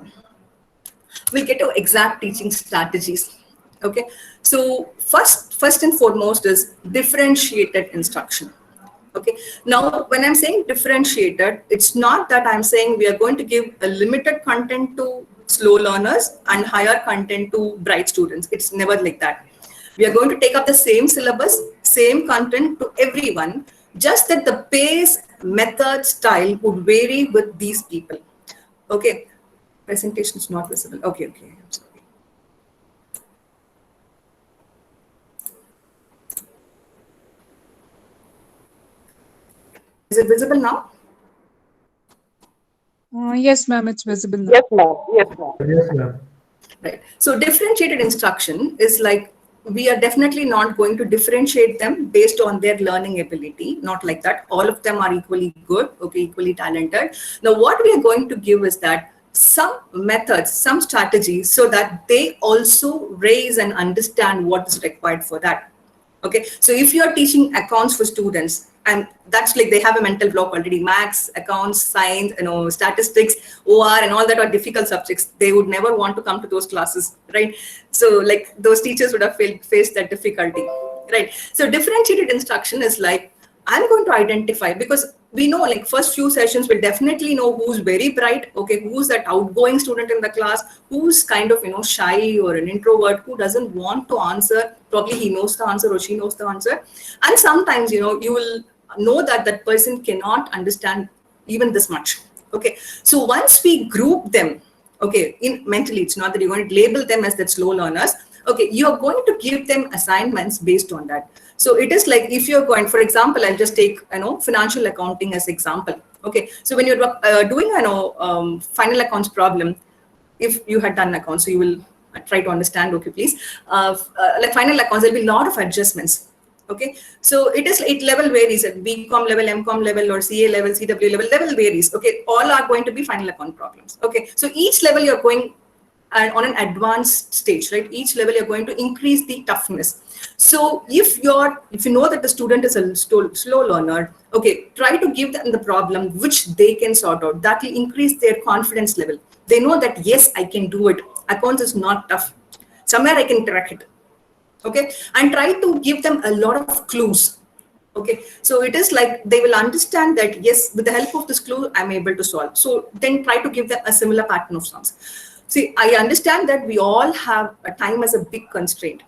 we'll get to exact teaching strategies. Okay, so first and foremost is differentiated instruction. Okay, now when I'm saying differentiated, it's not that I'm saying we are going to give a limited content to slow learners and higher content to bright students. It's never like that. We are going to take up the same syllabus, same content to everyone, just that the pace, method, style would vary with these people. Okay, presentation is not visible. Okay, I'm sorry. Is it visible now? Yes, ma'am, it's visible now. Yes, ma'am. Yes, ma'am. Right. So differentiated instruction is like we are definitely not going to differentiate them based on their learning ability. Not like that. All of them are equally good, okay, equally talented. Now, what we are going to give is that some methods, some strategies, so that they also raise and understand what is required for that. Okay, so if you're teaching accounts for students, and that's like they have a mental block already, maths, accounts, science, statistics, OR, and all that are difficult subjects. They would never want to come to those classes, right? So like those teachers would have faced that difficulty, right? So differentiated instruction is like, I'm going to identify, because we know like first few sessions we'll definitely know who's very bright, okay, who's that outgoing student in the class, who's kind of shy or an introvert, who doesn't want to answer. Probably he knows the answer or she knows the answer. And sometimes you will know that that person cannot understand even this much. Okay, so once we group them, okay, in mentally, it's not that you're going to label them as that slow learners. Okay, you're going to give them assignments based on that. So it is like, if you're going, for example, I'll just take financial accounting as example. Okay, so when you're doing final accounts problem, if you had done accounts, so you will try to understand. Okay, please. Like final accounts, there'll be a lot of adjustments. Okay, so it level varies at BCom level, MCom level, or CA level, CW level varies. Okay, all are going to be final account problems. Okay, so each level you're going on an advanced stage, right? Each level you're going to increase the toughness. So if you know that the student is a slow learner, okay, try to give them the problem which they can sort out. That will increase their confidence level. They know that yes, I can do it. Accounts is not tough. Somewhere I can crack it. Okay, and try to give them a lot of clues. Okay, so it is like they will understand that yes, with the help of this clue, I'm able to solve. So then try to give them a similar pattern of sums. See, I understand that we all have a time as a big constraint,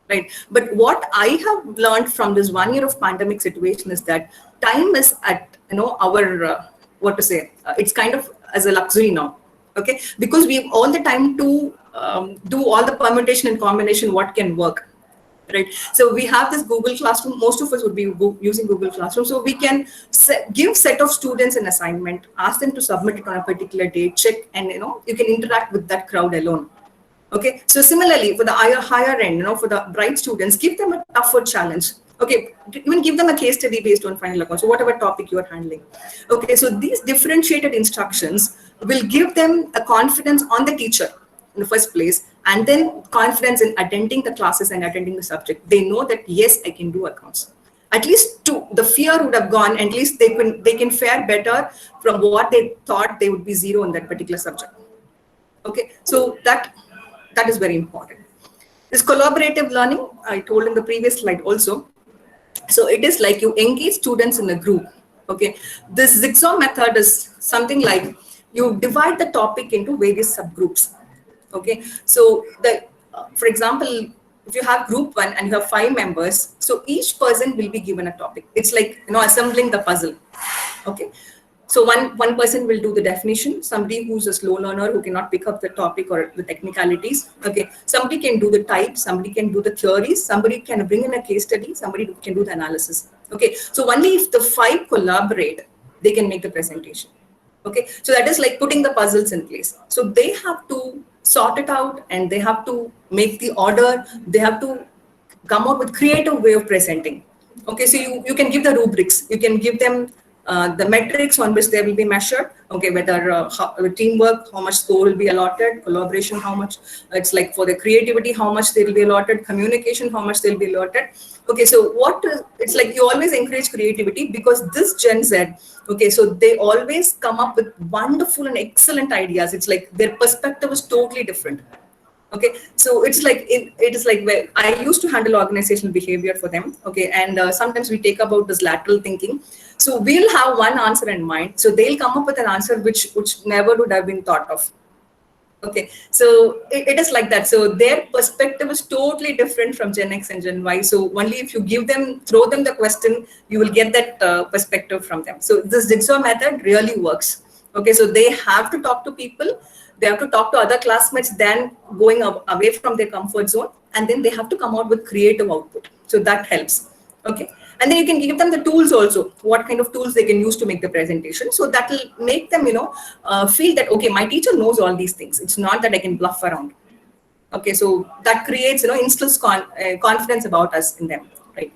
right? But what I have learned from this 1 year of pandemic situation is that time is at our it's kind of as a luxury now. Okay, because we have all the time to do all the permutation and combination what can work. Right, so we have this Google Classroom. Most of us would be using Google Classroom, so we can give set of students an assignment, ask them to submit it on a particular day, check, and you can interact with that crowd alone. Okay, so similarly for the higher end, for the bright students, give them a tougher challenge. Okay, even give them a case study based on final account. So whatever topic you are handling. Okay, so these differentiated instructions will give them a confidence on the teacher in the first place, and then confidence in attending the classes and attending the subject. They know that yes, I can do accounts. At least the fear would have gone. At least they can fare better from what they thought they would be zero in that particular subject. Okay, so that is very important. This collaborative learning, I told in the previous slide also. So it is like you engage students in a group. Okay, this Zigzag method is something like you divide the topic into various subgroups. Okay, so for example, if you have group 1 and you have 5 members, so each person will be given a topic. It's like assembling the puzzle. Okay, so one person will do the definition, somebody who's a slow learner who cannot pick up the topic or the technicalities. Okay, somebody can do the type, somebody can do the theories, somebody can bring in a case study, somebody can do the analysis. Okay, so only if the 5 collaborate, they can make the presentation. Okay, so that is like putting the puzzles in place. So they have to sort it out, and they have to make the order. They have to come up with creative way of presenting. Okay, so you can give the rubrics. You can give them the metrics on which they will be measured. Okay, whether teamwork, how much score will be allotted, collaboration, how much, it's like for the creativity, how much they will be allotted, communication, how much they'll be allotted. Okay, so it's like you always encourage creativity, because this Gen Z, okay, so they always come up with wonderful and excellent ideas. It's like their perspective is totally different. Okay, so it's like it is like where I used to handle organizational behavior for them. Okay, and sometimes we take about this lateral thinking. So we'll have one answer in mind. So they'll come up with an answer which never would have been thought of. Okay, so it is like that. So their perspective is totally different from Gen X and Gen Y. So only if you throw them the question, you will get that perspective from them. So this Jigsaw method really works. Okay, so they have to talk to people. They have to talk to other classmates, then going away from their comfort zone, and then they have to come out with creative output. So that helps. Okay, and then you can give them the tools also, what kind of tools they can use to make the presentation. So that will make them, feel that, okay, my teacher knows all these things. It's not that I can bluff around. Okay, so that creates, instills confidence about us in them. Right? right?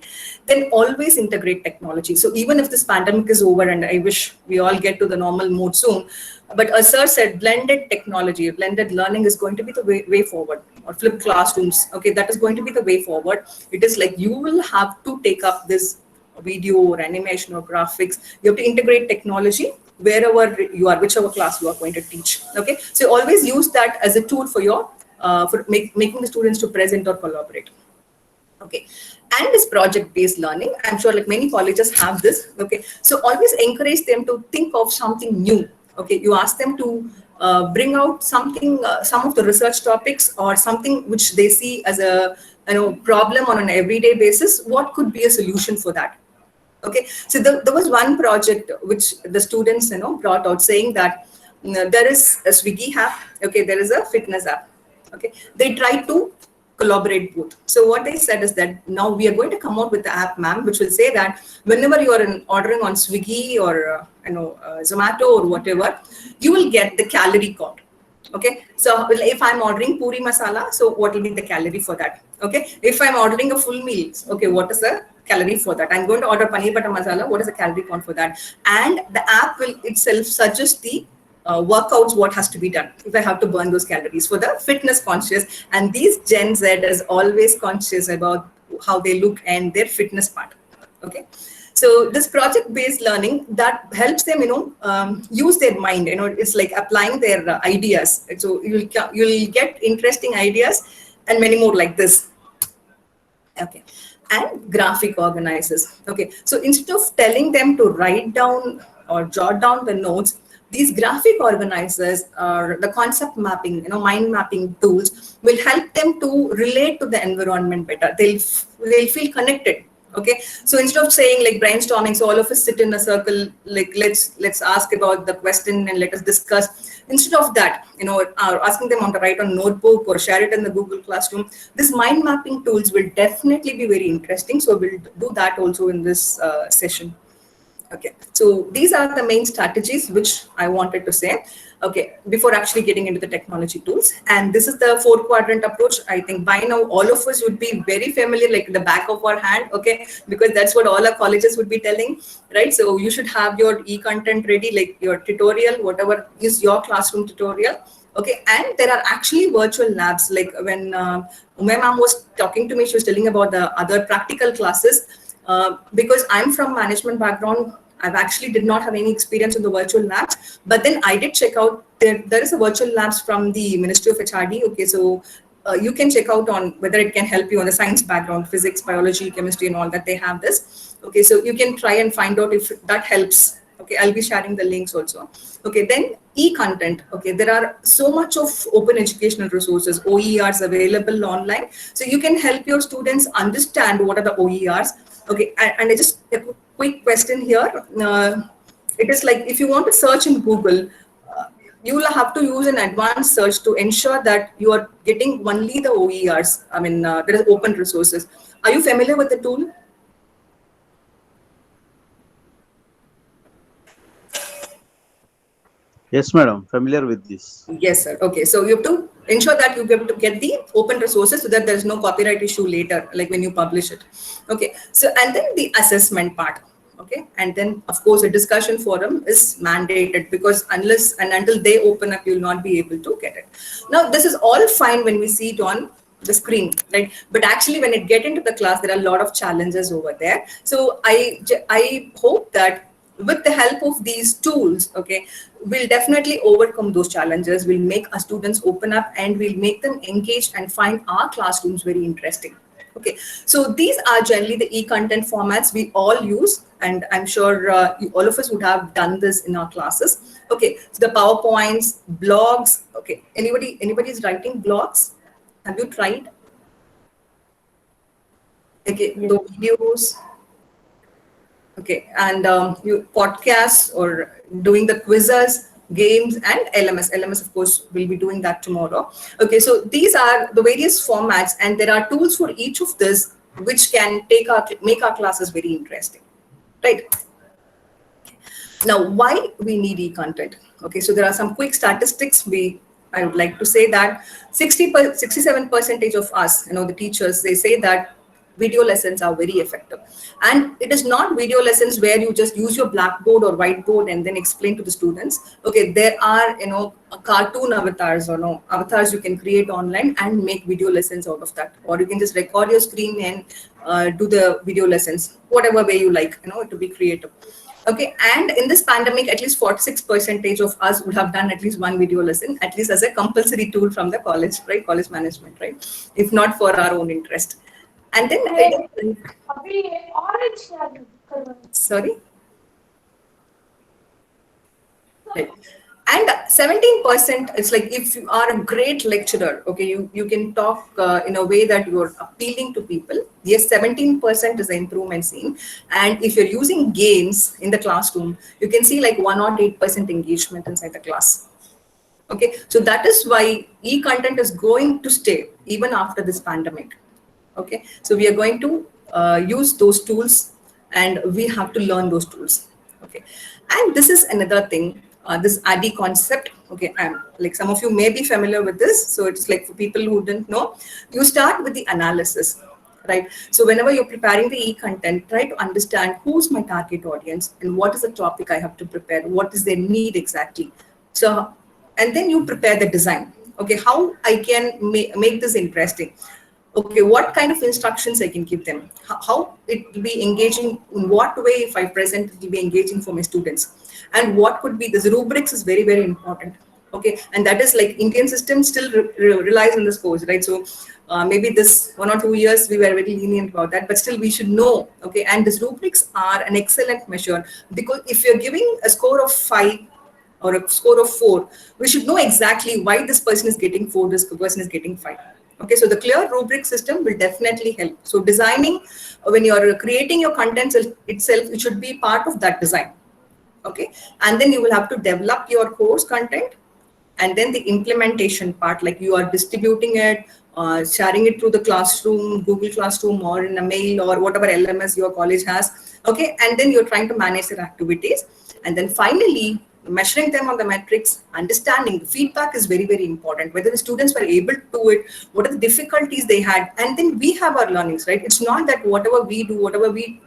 Then always integrate technology. So even if this pandemic is over, and I wish we all get to the normal mode soon, but as sir said, blended technology, blended learning is going to be the way forward, or flipped classrooms. Okay, that is going to be the way forward. It is like you will have to take up this video or animation or graphics. You have to integrate technology wherever you are, whichever class you are going to teach. Okay, so always use that as a tool for your making the students to present or collaborate. Okay, and this project-based learning, I'm sure like many colleges have this. Okay, so always encourage them to think of something new. Okay, you ask them to bring out something, some of the research topics or something which they see as a problem on an everyday basis. What could be a solution for that? Okay, so there was one project which the students brought out, saying that there is a Swiggy app. Okay, there is a fitness app. Okay, they try to collaborate both. So what they said is that now we are going to come out with the app, ma'am, which will say that whenever you are ordering on Swiggy or Zomato or whatever, you will get the calorie count. Okay, so if I'm ordering puri masala, so what will be the calorie for that? Okay, if I'm ordering a full meal, okay, what is the calorie for that? I'm going to order paneer butter masala, what is the calorie count for that? And the app will itself suggest the workouts, what has to be done if I have to burn those calories for the fitness conscious. And these Gen Z is always conscious about how they look and their fitness part. Okay, so this project-based learning that helps them, use their mind. It's like applying their ideas. So you'll get interesting ideas and many more like this. Okay, and graphic organizers. Okay, so instead of telling them to write down or jot down the notes, these graphic organizers or the concept mapping, mind mapping tools will help them to relate to the environment better. They'll feel connected. Okay, so instead of saying like brainstorming, so all of us sit in a circle, like let's ask about the question and let us discuss. Instead of that, asking them on to write on notebook or share it in the Google Classroom, this mind mapping tools will definitely be very interesting. So we'll do that also in this session. Okay, so these are the main strategies which I wanted to say, okay, before actually getting into the technology tools. And this is the 4-quadrant approach. I think by now all of us would be very familiar, like the back of our hand, okay, because that's what all our colleges would be telling, right? So you should have your e-content ready, like your tutorial, whatever is your classroom tutorial. Okay, and there are actually virtual labs, like when Ume ma'am was talking to me, she was telling about the other practical classes. Because I'm from management background, I've actually did not have any experience in the virtual labs, but then I did check out, there is a virtual labs from the Ministry of HRD. Okay, so you can check out on whether it can help you on the science background, physics, biology, chemistry and all that, they have this. Okay, so you can try and find out if that helps. Okay, I'll be sharing the links also. Okay, then e-content. Okay, there are so much of open educational resources, OERs available online. So you can help your students understand what are the OERs. Okay, and I just a quick question here. It is like if you want to search in Google, you will have to use an advanced search to ensure that you are getting only the OERs. I mean, there is open resources. Are you familiar with the tool? Yes, madam. Familiar with this. Yes, sir. Okay, so you have to ensure that you get the open resources so that there is no copyright issue later, like when you publish it. Okay, so and then the assessment part. Okay, and then of course a discussion forum is mandated, because unless and until they open up, you'll not be able to get it. Now, this is all fine when we see it on the screen, right? But actually when it get into the class, there are a lot of challenges over there. So I hope that with the help of these tools, okay, we'll definitely overcome those challenges. We'll make our students open up and we'll make them engaged and find our classrooms very interesting. Okay, so these are generally the e-content formats we all use, and I'm sure all of us would have done this in our classes. Okay, so the PowerPoints, blogs. Okay, anybody's writing blogs? Have you tried? Okay, the videos. Okay, and you podcasts or doing the quizzes, games, and LMS. LMS, of course, we'll be doing that tomorrow. Okay, so these are the various formats, and there are tools for each of this which can make our classes very interesting, right? Now, why we need e-content? Okay, so there are some quick statistics. I would like to say that 67% of us, the teachers, they say that video lessons are very effective. And it is not video lessons where you just use your blackboard or whiteboard and then explain to the students. Okay, there are, cartoon avatars or no avatars you can create online and make video lessons out of that. Or you can just record your screen and do the video lessons, whatever way you like, to be creative. Okay, and in this pandemic, at least 46% of us would have done at least one video lesson, at least as a compulsory tool from the college, right? College management, right? If not for our own interest. And then, sorry? Right. And 17% is like, if you are a great lecturer, okay, you can talk in a way that you're appealing to people. Yes, 17% is the improvement seen. And if you're using games in the classroom, you can see like 108% engagement inside the class. Okay, so that is why e-content is going to stay even after this pandemic. Okay, so we are going to use those tools and we have to learn those tools. Okay, and this is another thing. This ADDIE concept, okay, like some of you may be familiar with this. So it's like for people who didn't know, you start with the analysis, right? So whenever you're preparing the e-content, try to understand who's my target audience and what is the topic I have to prepare, what is their need exactly. So, and then you prepare the design. Okay, how I can make this interesting. Okay, what kind of instructions I can give them, how it will be engaging, in what way if I present it will be engaging for my students, and what could be this rubrics is very, very important. Okay, and that is like Indian system still relies on the scores, right? So maybe this 1 or 2 years we were very lenient about that, but still we should know. Okay, and these rubrics are an excellent measure, because if you're giving a score of 5 or a score of 4, we should know exactly why this person is getting 4, this person is getting 5. Okay, so the clear rubric system will definitely help. So designing, when you're creating your content itself, it should be part of that design. Okay, and then you will have to develop your course content, and then the implementation part, like you are distributing it, sharing it through the classroom, Google Classroom, or in a mail, or whatever LMS your college has. Okay, and then you're trying to manage their activities, and then finally measuring them on the metrics, understanding the feedback is very, very important, whether the students were able to do it, what are the difficulties they had, and then we have our learnings, right? It's not that whatever we do,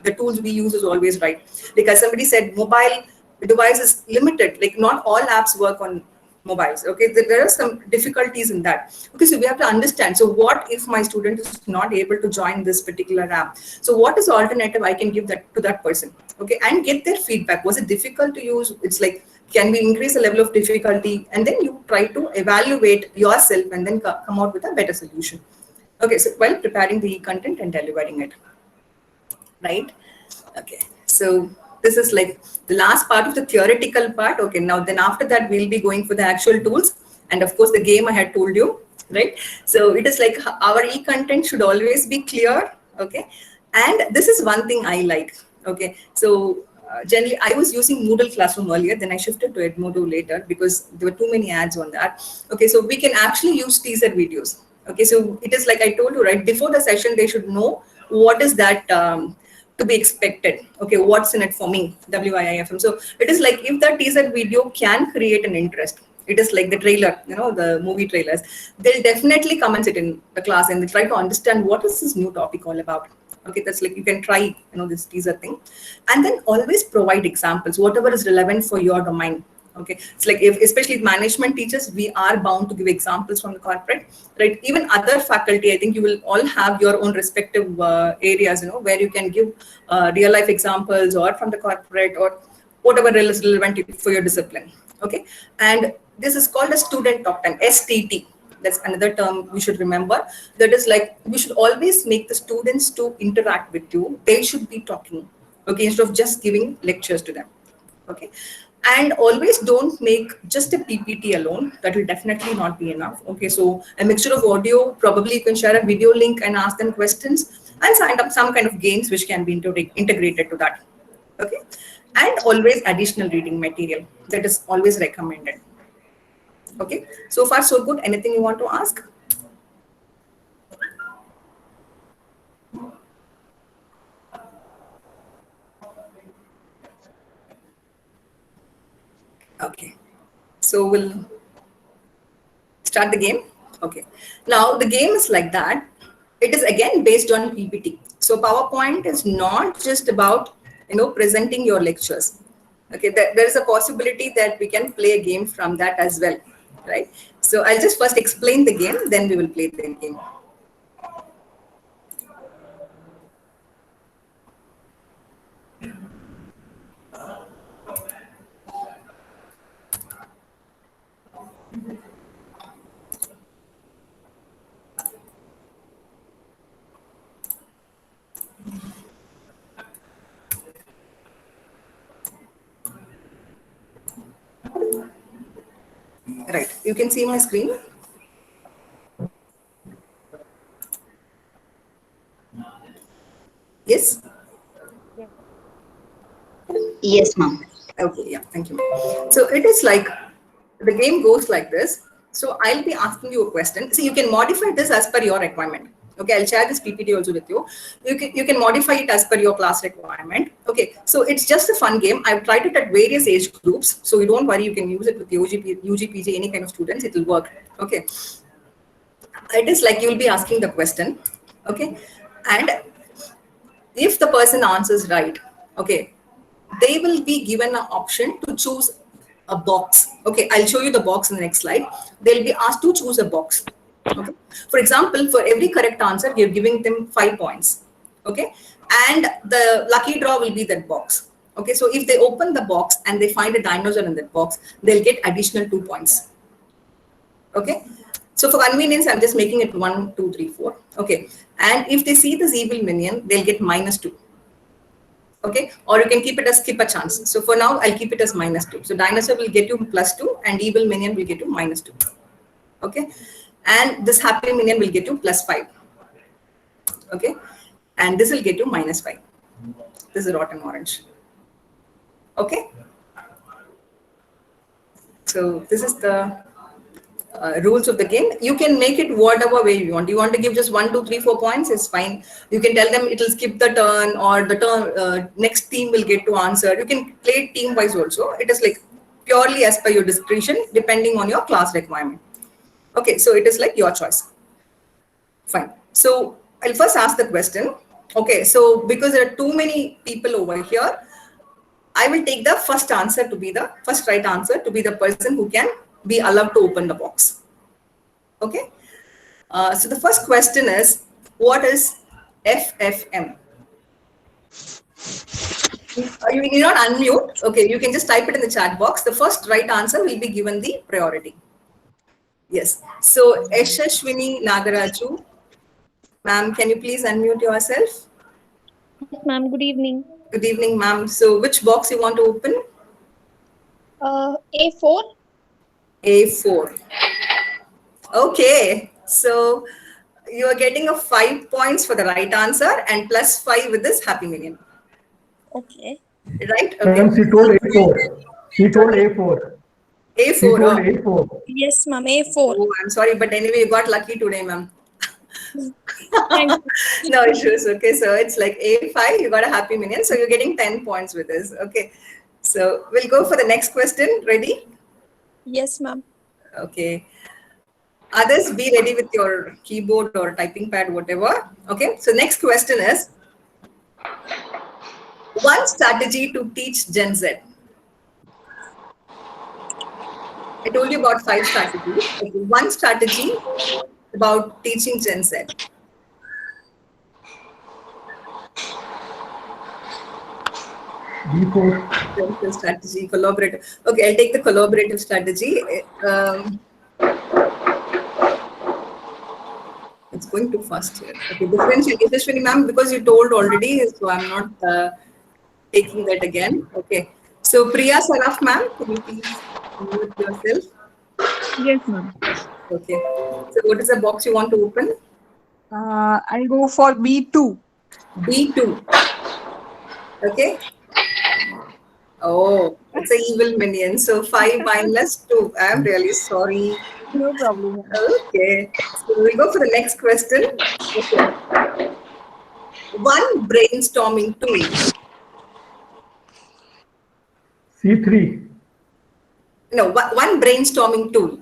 the tools we use is always right. Like as somebody said, mobile device is limited, like not all apps work on mobiles. Okay, there are some difficulties in that. Okay, so we have to understand, so what if my student is not able to join this particular app? So what is the alternative I can give that to that person? Okay, and get their feedback. Was it difficult to use? It's like, can we increase the level of difficulty? And then you try to evaluate yourself and then come out with a better solution. Okay, so while preparing the content and delivering it, right? Okay, so this is like the last part of the theoretical part. Okay, now then after that we'll be going for the actual tools, and of course the game I had told you, right? So it is like our e-content should always be clear. Okay, and this is one thing I like. Okay, so generally I was using Moodle Classroom earlier, then I shifted to Edmodo later because there were too many ads on that. Okay, so we can actually use teaser videos. Okay, so it is like I told you, right? Before the session, they should know what is that to be expected. Okay, what's in it for me, WIIFM. So it is like if that teaser video can create an interest, it is like the trailer, the movie trailers, they'll definitely come and sit in the class and they try to understand what is this new topic all about. Okay, that's like you can try, this teaser thing, and then always provide examples, whatever is relevant for your domain. Okay, it's like if especially management teachers, we are bound to give examples from the corporate, right? Even other faculty, I think you will all have your own respective areas, where you can give real life examples or from the corporate or whatever is relevant for your discipline. Okay, and this is called a student talk time, STT. That's another term we should remember. That is like, we should always make the students to interact with you. They should be talking, okay, instead of just giving lectures to them. Okay, and always don't make just a PPT alone. That will definitely not be enough. Okay, so a mixture of audio, probably you can share a video link and ask them questions, and sign up some kind of games which can be integrated to that. Okay, and always additional reading material. That is always recommended. Okay, so far so good. Anything you want to ask? Okay, so we'll start the game. Okay, now the game is like that. It is again based on PPT. So PowerPoint is not just about, presenting your lectures. Okay, there is a possibility that we can play a game from that as well, right? So I'll just first explain the game, then we will play the game. Right, you can see my screen. Yes? Yes, ma'am. Okay, yeah, thank you. So it is like, the game goes like this. So I'll be asking you a question. See, you can modify this as per your requirement. Okay, I'll share this PPT also with you. You can modify it as per your class requirement. Okay, so it's just a fun game. I've tried it at various age groups. So you don't worry, you can use it with UGPG, any kind of students, it will work. Okay. It is like you'll be asking the question. Okay. And if the person answers right, okay, they will be given an option to choose a box. Okay, I'll show you the box in the next slide. They'll be asked to choose a box. Okay. For example, for every correct answer, you're giving them 5 points. Okay, and the lucky draw will be that box. Okay, so if they open the box and they find a dinosaur in that box, they'll get additional 2 points. Okay, so for convenience, I'm just making it 1, 2, 3, 4. Okay, and if they see this evil minion, they'll get -2. Okay, or you can keep it as skip a chance. So for now, I'll keep it as -2. So dinosaur will get you +2 and evil minion will get you -2. Okay, and this happy minion will get you +5. Okay, and this will get you -5. This is rotten orange. Okay, so this is the rules of the game. You can make it whatever way you want. You want to give just 1, 2, 3, 4 points, it's fine. You can tell them it will skip the turn, or the turn next team will get to answer. You can play it team wise also. It is like purely as per your discretion, depending on your class requirement. Okay, so it is like your choice. Fine. So I'll first ask the question. Okay, so because there are too many people over here, I will take the first answer to be the first right answer to be the person who can be allowed to open the box. Okay. So the first question is, what is FFM? You need not unmute. Okay, you can just type it in the chat box. The first right answer will be given the priority. Yes. So Yashashwini Nagaraju, ma'am, can you please unmute yourself? Yes, ma'am. Good evening. Good evening, ma'am. So which box you want to open? A4. A4. Okay. So you are getting a 5 points for the right answer and +5 with this happy minion. Okay. Right? Okay. Ma'am, she told A4. She told A4. A4. She told A4. Yes, ma'am. A4. Oh, I'm sorry, but anyway, you got lucky today, ma'am. Thank you. No issues. Okay, so it's like A5, you got a happy minion. So you're getting 10 points with this. Okay. So we'll go for the next question. Ready? Yes, ma'am. Okay. Others, be ready with your keyboard or typing pad, whatever. Okay. So next question is, one strategy to teach Gen Z. I told you about 5 strategies. Okay. One strategy about teaching Gen Z. B4. Strategy, collaborative. Okay, I'll take the collaborative strategy. It's going too fast here. Okay, differentiation, ma'am, because you told already, so I'm not taking that again. Okay. So Priya Saraf, ma'am, can you please unmute yourself? Yes, ma'am. Okay. So what is the box you want to open? I'll go for B2. B2. Okay. Oh, it's an evil minion. So 5 minus 2. I'm really sorry. No problem. Okay. So we'll go for the next question. Okay. One brainstorming tool. C3. No, one brainstorming tool.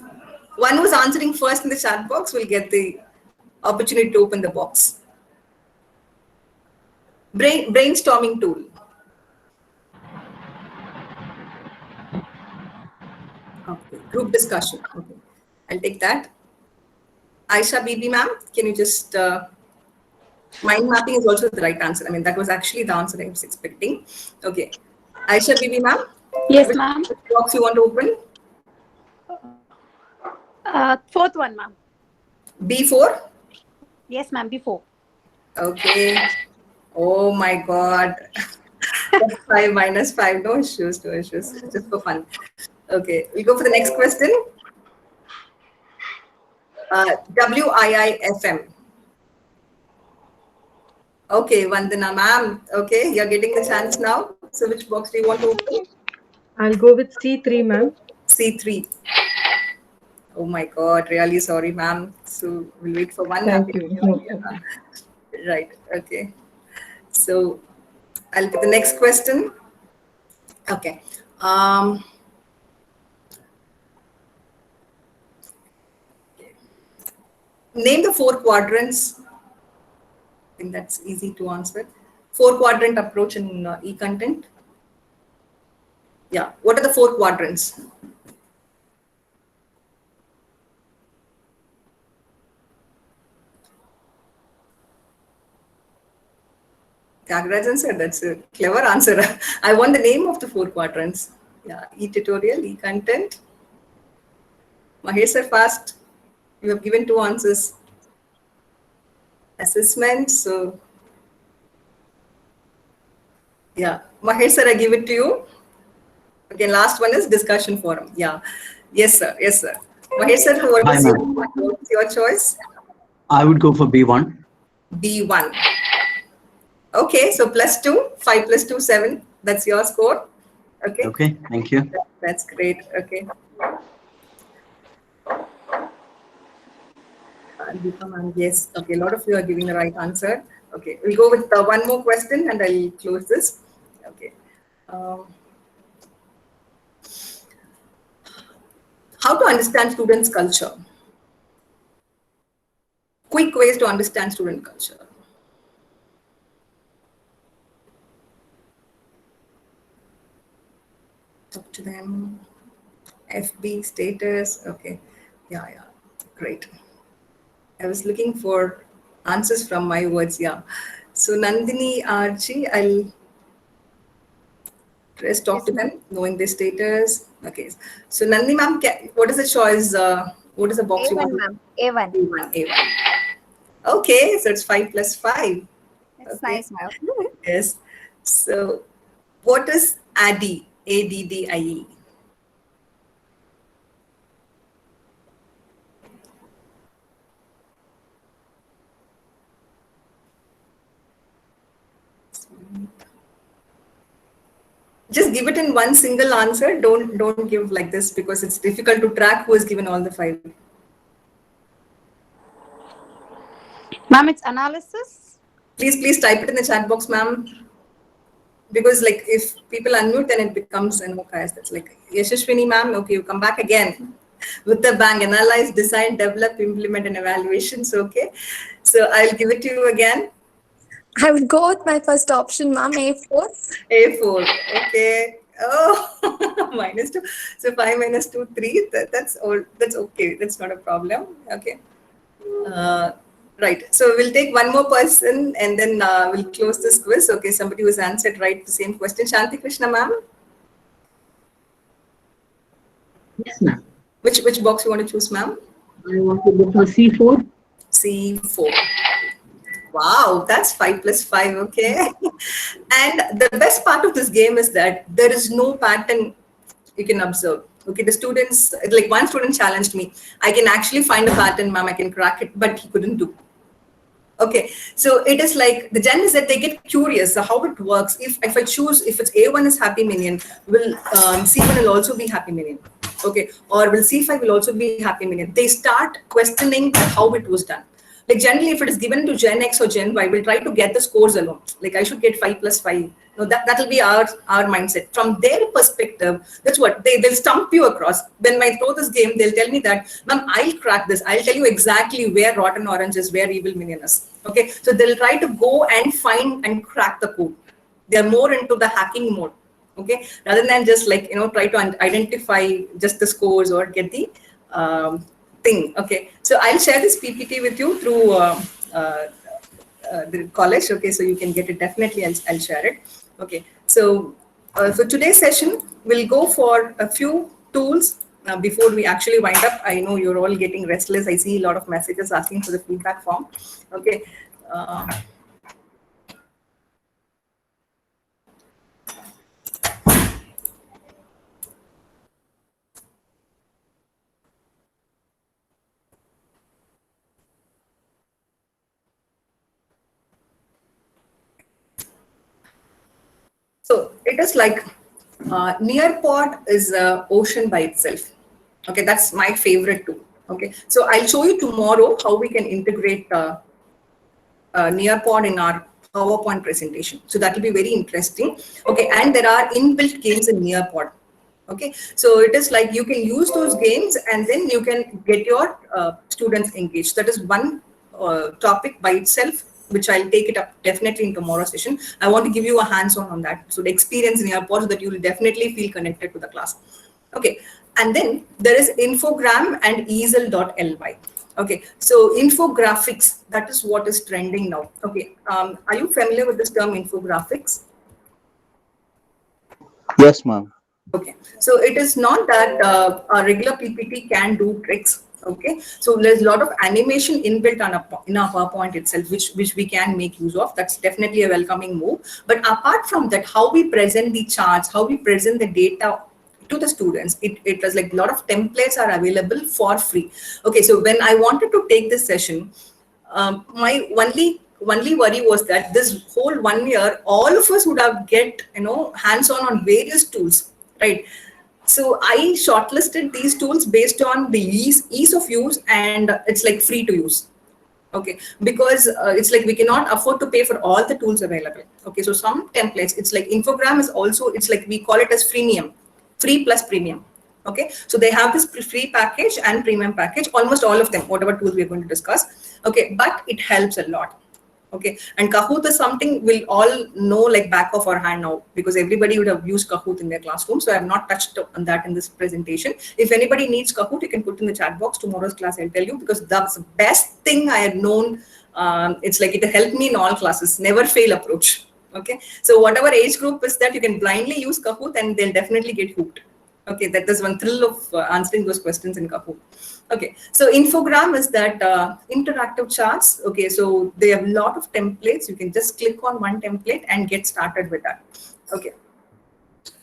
One who's answering first in the chat box will get the opportunity to open the box. Brainstorming tool. Okay. Group discussion. Okay. I'll take that. Aisha Bibi ma'am, can you just mind mapping is also the right answer. I mean, that was actually the answer I was expecting. Okay. Aisha Bibi ma'am. Yes, ma'am. Which box you want to open? Fourth one, ma'am. B4? Yes, ma'am, before. Okay. Oh my God. 5 minus 5. No issues, no issues. Just for fun. Okay. We'll go for the next question. WIIFM. Okay, Vandana ma'am. Okay, you're getting the chance now. So which box do you want to open? I'll go with C3, ma'am. C3. Oh my God, really sorry, ma'am. So we'll wait for one. Thank you. No Yeah. Right, okay. So I'll pick the next question. Okay. Name the 4 quadrants. I think that's easy to answer. 4 quadrant approach in e-content. Yeah, what are the 4 quadrants? Kagraj answer, that's a clever answer. I want the name of the 4 quadrants. Yeah, e-tutorial, e-content. Mahesh sir, fast. You have given 2 answers. Assessment, so yeah. Mahesh sir, I give it to you. Okay, last one is discussion forum. Yeah. Yes, sir. Yes, sir. Mahesh sir, what's your choice? I would go for B1. B1. Okay, so +2, 5 + 2, 7. That's your score. Okay. Okay, thank you. That's great. Okay. Yes. Okay, a lot of you are giving the right answer. Okay, we'll go with one more question and I'll close this. Okay. How to understand students' culture? Quick ways to understand student culture. Talk to them. FB status. Okay. Yeah. Great. I was looking for answers from my words. Yeah. So Nandini Archie, I'll just talk to them, knowing their status. Okay. So Nandini ma'am, what is the choice? What is the box you want? A1, ma'am. A1. A1. Okay. So it's 5 + 5. That's nice, ma'am. Yes. So what is ADDIE? ADDIE. Just give it in one single answer. Don't give like this because it's difficult to track who has given all the 5. Ma'am, it's analysis. Please type it in the chat box, ma'am. Because like if people unmute, then it becomes an chaos. That's like Yashashwini, ma'am. Okay, you come back again with the bang. Analyze, design, develop, implement, and evaluations. Okay, so I'll give it to you again. I would go with my first option, ma'am, A4. A4. Okay. Oh, -2. So 5 - 2, 3. That's all. That's okay. That's not a problem. Okay. Right. So we'll take one more person and then we'll close this quiz. Okay. Somebody who's answered right the same question. Shanti Krishna, ma'am. Yes, ma'am. Which box you want to choose, ma'am? I want to go for C4. C4. Wow, that's 5 + 5. Okay. And the best part of this game is that there is no pattern you can observe. Okay, the students, like one student challenged me. I can actually find a pattern, ma'am. I can crack it, but he couldn't do. Okay, so it is like the gen is that they get curious how it works. If I choose, if it's A1 is happy minion, will C1 will also be happy minion. Okay, or will C5 will also be happy minion. They start questioning how it was done. Like generally, if it is given to Gen X or Gen Y, we'll try to get the scores alone. Like I should get 5 + 5. No, that will be our mindset. From their perspective, that's what they'll stump you across. When I throw this game, they'll tell me that, ma'am, I'll crack this. I'll tell you exactly where rotten orange is, where evil minion is. Okay, so they'll try to go and find and crack the code. They're more into the hacking mode. Okay, rather than just like, try to identify just the scores or get the thing. Okay, so I'll share this PPT with you through the college. Okay, so you can get it. Definitely, I'll share it. Okay, so for today's session, we'll go for a few tools. Before we actually wind up, I know you're all getting restless. I see a lot of messages asking for the feedback form. Okay. So it is like Nearpod is an ocean by itself. Okay, that's my favorite too. Okay, so I'll show you tomorrow how we can integrate Nearpod in our PowerPoint presentation. So that will be very interesting. Okay, and there are inbuilt games in Nearpod. Okay, so it is like you can use those games and then you can get your students engaged. That is one topic by itself, which I'll take it up definitely in tomorrow's session. I want to give you a hands-on on that. So the experience in Nearpod so that you will definitely feel connected to the class. Okay, and then there is infogram and easel.ly. Okay, so infographics, that is what is trending now. Okay, are you familiar with this term infographics? Yes, ma'am. Okay, so it is not that a regular PPT can do tricks. Okay, so there's a lot of animation inbuilt in our PowerPoint itself, which we can make use of. That's definitely a welcoming move. But apart from that, how we present the charts, how we present the data to the students, it was like a lot of templates are available for free. Okay, so when I wanted to take this session, my only worry was that this whole 1 year, all of us would have get hands-on various tools, right? So I shortlisted these tools based on the ease of use, and it's like free to use. Okay, because it's like we cannot afford to pay for all the tools available. Okay, so some templates, it's like infogram is also, it's like we call it as freemium, free plus premium. Okay, so they have this free package and premium package, almost all of them, whatever tools we are going to discuss. Okay, but it helps a lot. Okay, and Kahoot is something we'll all know like back of our hand now, because everybody would have used Kahoot in their classroom. So I have not touched on that in this presentation. If anybody needs Kahoot, you can put in the chat box. Tomorrow's class, I'll tell you, because that's the best thing I have known. It's like it helped me in all classes, never fail approach. Okay, so whatever age group is that, you can blindly use Kahoot and they'll definitely get hooked. Okay, that is one thrill of answering those questions in Kahoot. Okay, so infogram is that interactive charts. Okay, so they have a lot of templates. You can just click on one template and get started with that. Okay,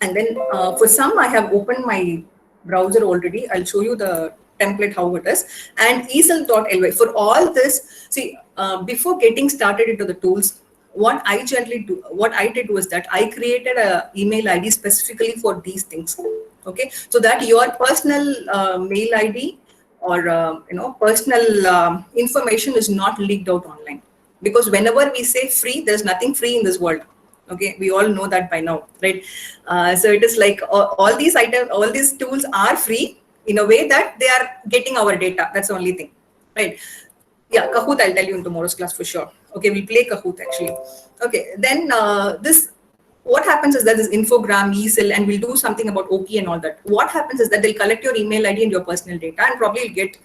and then for some, I have opened my browser already. I'll show you the template how it is. And easel.ly for all this. See, before getting started into the tools, what I did was that I created an email ID specifically for these things. Okay, so that your personal mail ID or personal information is not leaked out online. Because whenever we say free, there's nothing free in this world. Okay, we all know that by now, right? So it is like all these items, all these tools are free in a way that they are getting our data. That's the only thing, right? Yeah, Kahoot, I'll tell you in tomorrow's class for sure. Okay, we'll play Kahoot actually. Okay, then what happens is that this infogram, easel, and we'll do something about OP and all that. What happens is that they'll collect your email ID and your personal data, and probably you'll get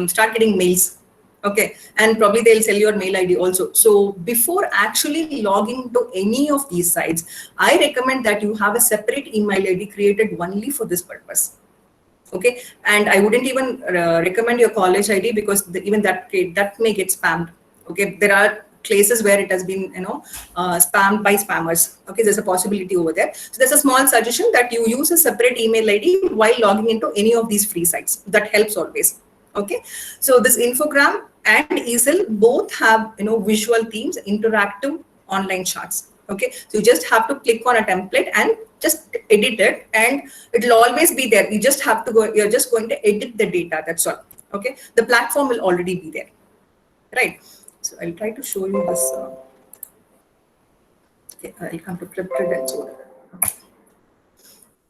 start getting mails. Okay, and probably they'll sell your mail ID also. So before actually logging to any of these sites, I recommend that you have a separate email ID created only for this purpose. Okay, and I wouldn't even recommend your college ID, because even that may get spammed. Okay, there are places where it has been spammed by spammers. Okay, there's a possibility over there. So there's a small suggestion that you use a separate email ID while logging into any of these free sites. That helps always. Okay, so this infogram and easel both have visual themes, interactive online charts. Okay, so you just have to click on a template and just edit it, and it will always be there. You just have to go, you're just going to edit the data, that's all. Okay, the platform will already be there, right? So I'll try to show you this. Okay, I'll come to Clipboard and so on.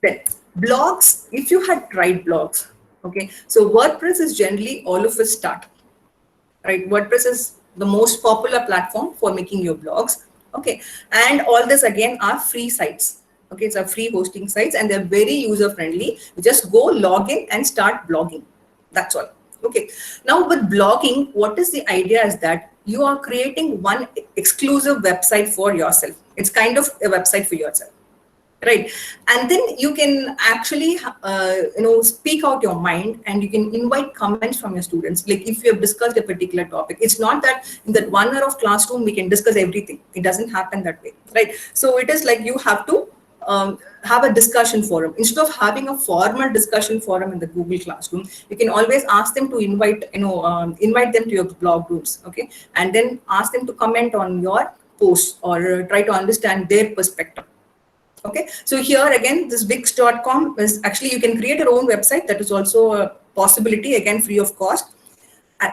Then blogs, if you had tried blogs, okay, so WordPress is generally all of us start, right? WordPress is the most popular platform for making your blogs. Okay, and all this again are free sites. Okay, it's a free hosting sites and they're very user friendly. You just go log in and start blogging. That's all. Okay, now with blogging, what is the idea is that you are creating one exclusive website for yourself. It's kind of a website for yourself, right? And then you can actually speak out your mind, and you can invite comments from your students. Like if you have discussed a particular topic, it's not that in that 1 hour of classroom we can discuss everything. It doesn't happen that way, right? So it is like you have to have a discussion forum. Instead of having a formal discussion forum in the Google Classroom, you can always ask them to invite them to your blog groups, okay? And then ask them to comment on your posts or try to understand their perspective. Okay, so here again, this Wix.com is actually, you can create your own website. That is also a possibility, again, free of cost.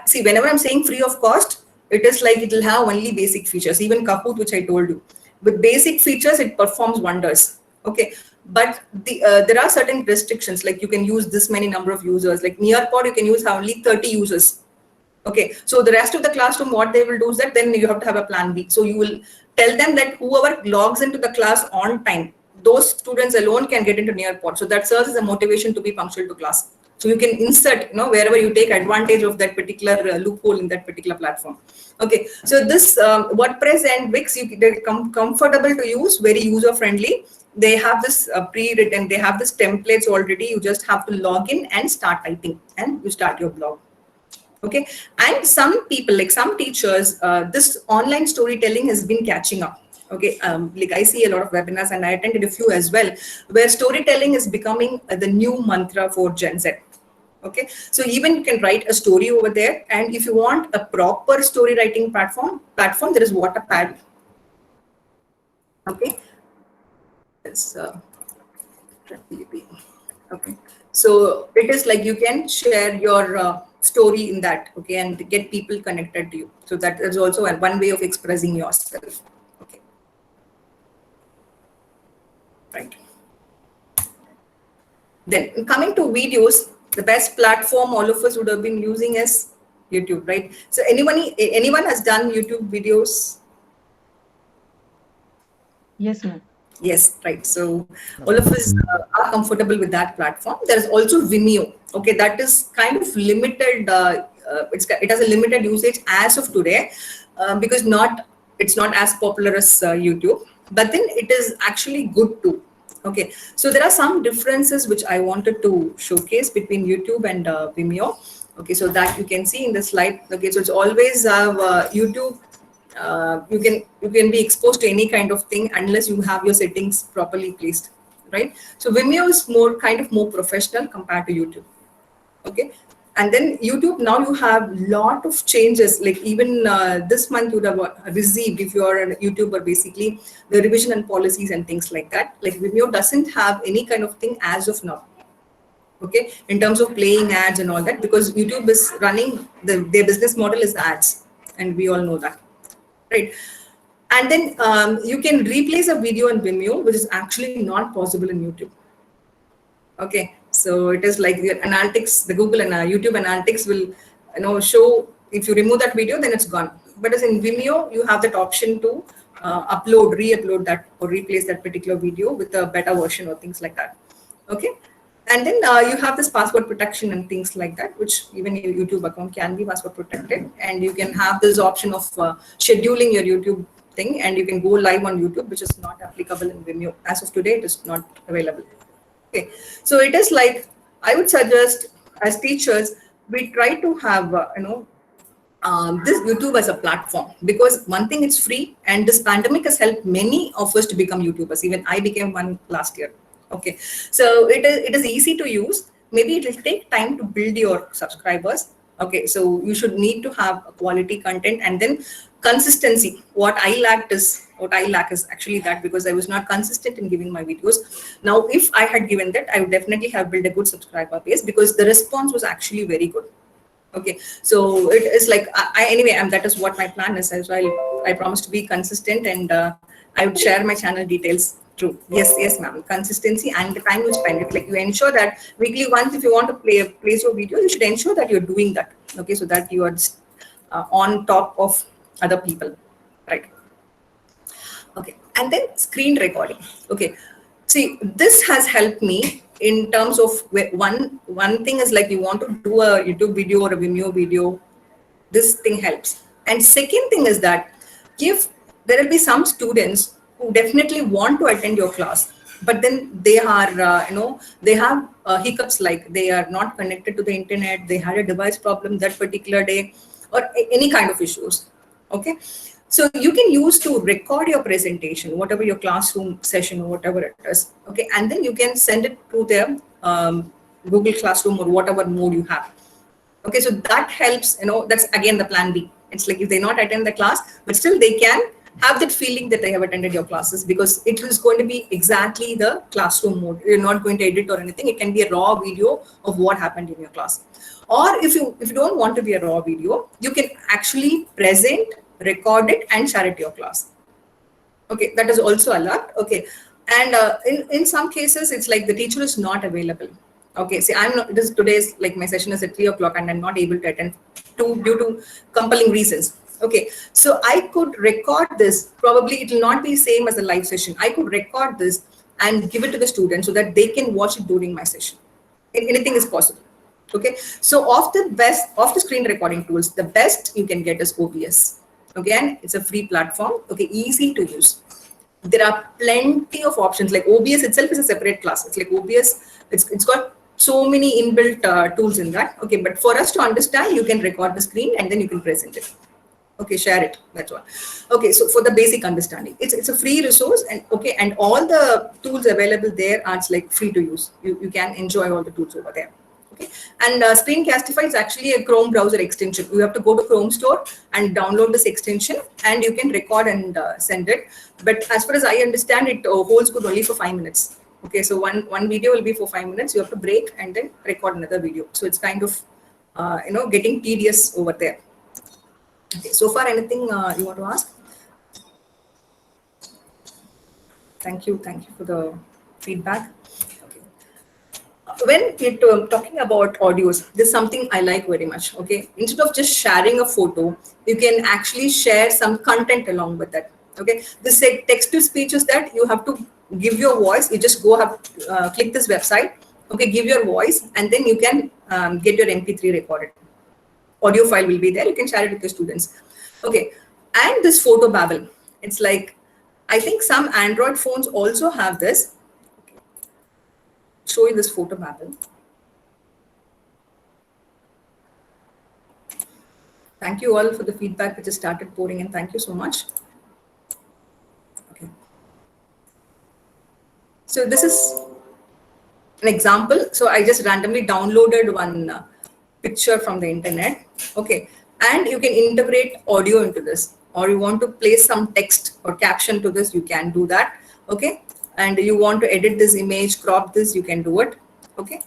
See, whenever I'm saying free of cost, it is like it will have only basic features. Even Kahoot, which I told you, with basic features, it performs wonders. Okay, but there are certain restrictions, like you can use this many number of users. Like Nearpod, you can use only 30 users. Okay, so the rest of the classroom, what they will do is that then you have to have a plan B. So you will tell them that whoever logs into the class on time, those students alone can get into Nearpod. So that serves as a motivation to be punctual to class. So you can insert, wherever you take advantage of that particular loophole in that particular platform. Okay, so this WordPress and Wix, they're comfortable to use, very user friendly. They have this pre-written, they have this templates already. You just have to log in and start typing, and you start your blog. Okay, and some people, like some teachers, this online storytelling has been catching up. Okay, like I see a lot of webinars, and I attended a few as well, where storytelling is becoming the new mantra for Gen Z. Okay, so even you can write a story over there, and if you want a proper story writing platform, there is Waterpad. Okay, it's okay. So it is like you can share your story in that, okay, and get people connected to you. So that is also one way of expressing yourself. Okay, right. Then coming to videos, the best platform all of us would have been using is YouTube, right? So anyone has done YouTube videos? Yes, ma'am. Yes, right. So all of us are comfortable with that platform. There is also Vimeo. Okay, that is kind of limited. It has a limited usage as of today because it's not as popular as YouTube. But then it is actually good too. Okay, so there are some differences which I wanted to showcase between YouTube and Vimeo. Okay, so that you can see in the slide. Okay, so it's always YouTube. You can be exposed to any kind of thing unless you have your settings properly placed, right? So Vimeo is more professional compared to YouTube. Okay, and then YouTube, now you have lot of changes. Like even this month you would have received, if you are a YouTuber, basically the revision and policies and things like that. Like Vimeo doesn't have any kind of thing as of now. Okay, in terms of playing ads and all that, because YouTube is running their business model is ads, and we all know that. Right, and then you can replace a video in Vimeo, which is actually not possible in YouTube. Okay, so it is like the analytics, the Google and YouTube analytics will show if you remove that video, then it's gone. But as in Vimeo, you have that option to re-upload that or replace that particular video with a better version or things like that. Okay. And then you have this password protection and things like that, which even your YouTube account can be password protected. And you can have this option of scheduling your YouTube thing, and you can go live on YouTube, which is not applicable in Vimeo. As of today, it is not available. Okay, so it is like, I would suggest as teachers, we try to have, this YouTube as a platform, because one thing, it's free, and this pandemic has helped many of us to become YouTubers. Even I became one last year. Okay, so it is easy to use. Maybe it will take time to build your subscribers. Okay, so you should need to have a quality content, and then consistency. What I lack is actually that, because I was not consistent in giving my videos. Now, if I had given that, I would definitely have built a good subscriber base, because the response was actually very good. Okay, so it is like anyway, and that is what my plan is as well. I promise to be consistent, and I would share my channel details. True. Yes, ma'am. Consistency and the time you spend it. Like you ensure that weekly once, if you want to place your video, you should ensure that you're doing that. Okay, so that you are on top of other people, right? Okay, and then screen recording. Okay, see, this has helped me in terms of one thing is like you want to do a YouTube video or a Vimeo video, this thing helps. And second thing is that if there will be some students who definitely want to attend your class, but then they are they have hiccups, like they are not connected to the internet, they had a device problem that particular day, or any kind of issues. Okay, so you can use to record your presentation, whatever your classroom session or whatever it is. Okay, and then you can send it to their Google Classroom or whatever mode you have. Okay, so that helps, that's again the plan B. It's like if they not attend the class, but still they can have that feeling that they have attended your classes, because it is going to be exactly the classroom mode. You're not going to edit or anything. It can be a raw video of what happened in your class. Or if you don't want to be a raw video, you can actually present, record it, and share it to your class. Okay, that is also allowed. Okay, and in some cases, it's like the teacher is not available. Okay, see, I'm not. Today's like my session is at 3 o'clock, and I'm not able to attend due to compelling reasons. Okay, so I could record this. Probably it will not be same as a live session. I could record this and give it to the students so that they can watch it during my session. Anything is possible. Okay, so of the screen recording tools, the best you can get is OBS. Again, it's a free platform. Okay, easy to use. There are plenty of options. Like OBS itself is a separate class. It's like OBS. It's got so many inbuilt tools in that. Okay, but for us to understand, you can record the screen and then you can present it. Okay, share it. That's all. Okay, so for the basic understanding, it's a free resource, and okay, and all the tools available there are like free to use. You can enjoy all the tools over there. Okay, and Screencastify is actually a Chrome browser extension. You have to go to Chrome Store and download this extension, and you can record and send it. But as far as I understand, it holds good only for 5 minutes. Okay, so one video will be for 5 minutes. You have to break and then record another video. So it's kind of getting tedious over there. Okay, so far anything you want to ask? Thank you for the feedback. When we're talking about audios, this is something I like very much. Okay, instead of just sharing a photo, you can actually share some content along with that. Okay, this text to speech is that you have to give your voice. You just click this website. Okay, give your voice, and then you can get your MP3 recorded. Audio file will be there. You can share it with your students. Okay, and this photo babble. It's like, I think some Android phones also have this. Show you this photo babble. Thank you all for the feedback which has started pouring in. Thank you so much. Okay. So this is an example. So I just randomly downloaded one picture from the internet. Okay. And you can integrate audio into this, or you want to place some text or caption to this, you can do that. Okay. And you want to edit this image, crop this, you can do it. Okay.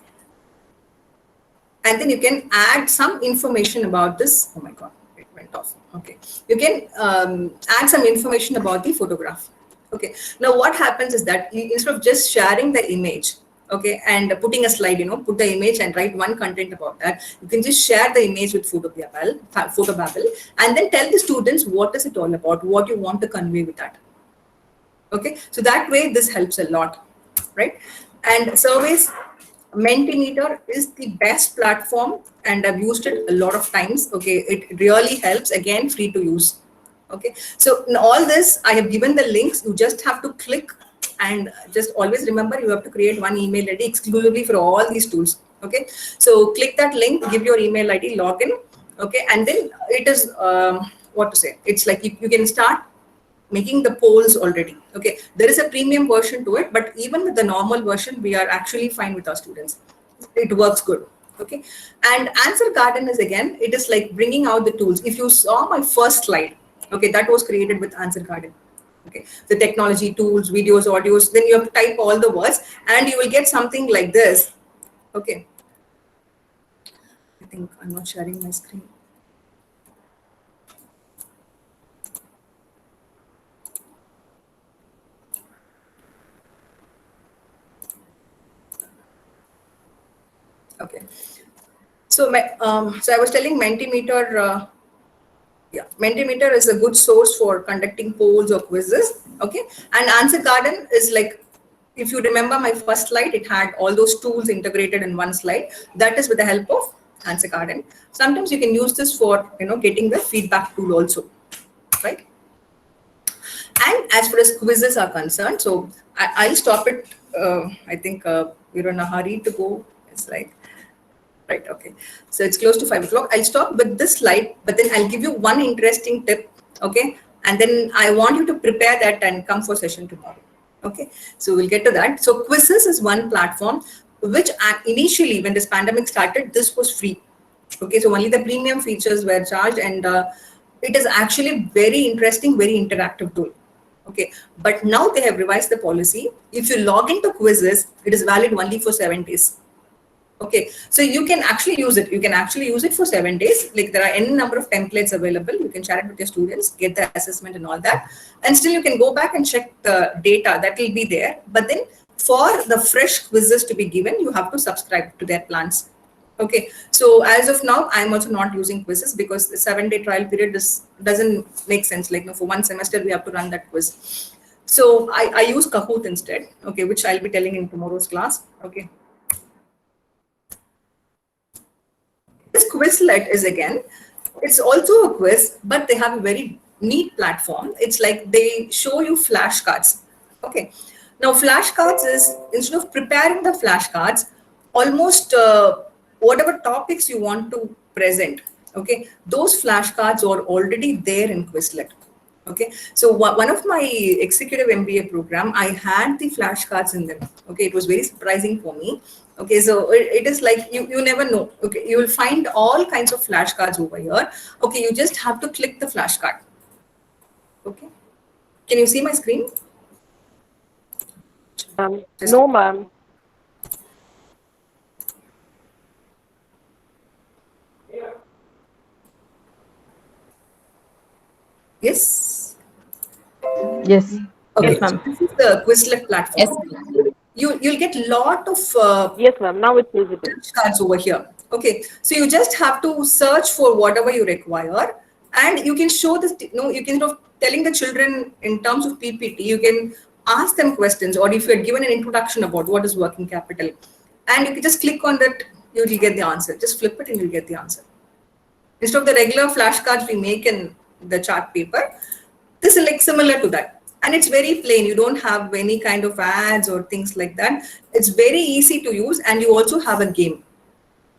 And then you can add some information about this. Oh my God, it went off. Okay. You can add some information about the photograph. Okay. Now what happens is that instead of just sharing the image, okay, and putting a slide, put the image and write one content about that, you can just share the image with photo babble, and then tell the students what is it all about, what you want to convey with that. Okay, so that way this helps a lot, right? And surveys, Mentimeter is the best platform, and I've used it a lot of times. Okay, it really helps. Again, free to use. Okay, so in all this, I have given the links. You just have to click, and just always remember you have to create one email ID exclusively for all these tools. Okay, so click that link, give your email ID, log in. Okay, and then it is what to say. It's like you can start making the polls already. Okay, there is a premium version to it, but even with the normal version, we are actually fine with our students. It works good. Okay, and Answer Garden is, again, it is like bringing out the tools. If you saw my first slide, okay, that was created with Answer Garden. Okay, the technology, tools, videos, audios, then you have to type all the words and you will get something like this. Okay, I think I'm not sharing my screen. Okay, so so I was telling Mentimeter Yeah, Mentimeter is a good source for conducting polls or quizzes. Okay, and Answer Garden is like, if you remember my first slide, it had all those tools integrated in one slide. That is with the help of Answer Garden. Sometimes you can use this for getting the feedback tool also, right? And as far as quizzes are concerned, so I'll stop it. I think we're in a hurry to go. It's like, right, okay. So it's close to 5 o'clock. I'll stop with this slide, but then I'll give you one interesting tip, okay? And then I want you to prepare that and come for session tomorrow, okay? So we'll get to that. So quizzes is one platform, which initially when this pandemic started, this was free. Okay, so only the premium features were charged, and it is actually very interesting, very interactive tool. Okay, but now they have revised the policy. If you log into quizzes, it is valid only for 7 days. Okay, so you can actually use it. You can actually use it for 7 days. Like there are any number of templates available. You can share it with your students, get the assessment and all that. And still you can go back and check the data that will be there. But then for the fresh quizzes to be given, you have to subscribe to their plans. Okay, so as of now, I'm also not using quizzes because the 7-day trial period doesn't make sense. Like for one semester, we have to run that quiz. So I use Kahoot instead, okay, which I'll be telling in tomorrow's class. Okay. This Quizlet is again, it's also a quiz, but they have a very neat platform. It's like they show you flashcards. Okay. Now flashcards is, instead of preparing the flashcards, almost whatever topics you want to present, okay, those flashcards are already there in Quizlet. Okay, so one of my executive MBA program, I had the flashcards in them. Okay, it was very surprising for me. Okay, so it is like you never know. Okay, you will find all kinds of flashcards over here. Okay, you just have to click the flashcard. Okay, can you see my screen? No, ma'am. Yes. Yes. Okay. Yes, ma'am. This is the Quizlet platform. Yes. You'll get a lot of yes, ma'am. Now it's visible. Cards over here. Okay, so you just have to search for whatever you require, and you can show this. You can telling the children in terms of PPT. You can ask them questions, or if you're given an introduction about what is working capital, and you can just click on that, you'll get the answer. Just flip it and you'll get the answer. Instead of the regular flashcards we make in the chart paper, this is like similar to that. And it's very plain. You don't have any kind of ads or things like that. It's very easy to use, and you also have a game.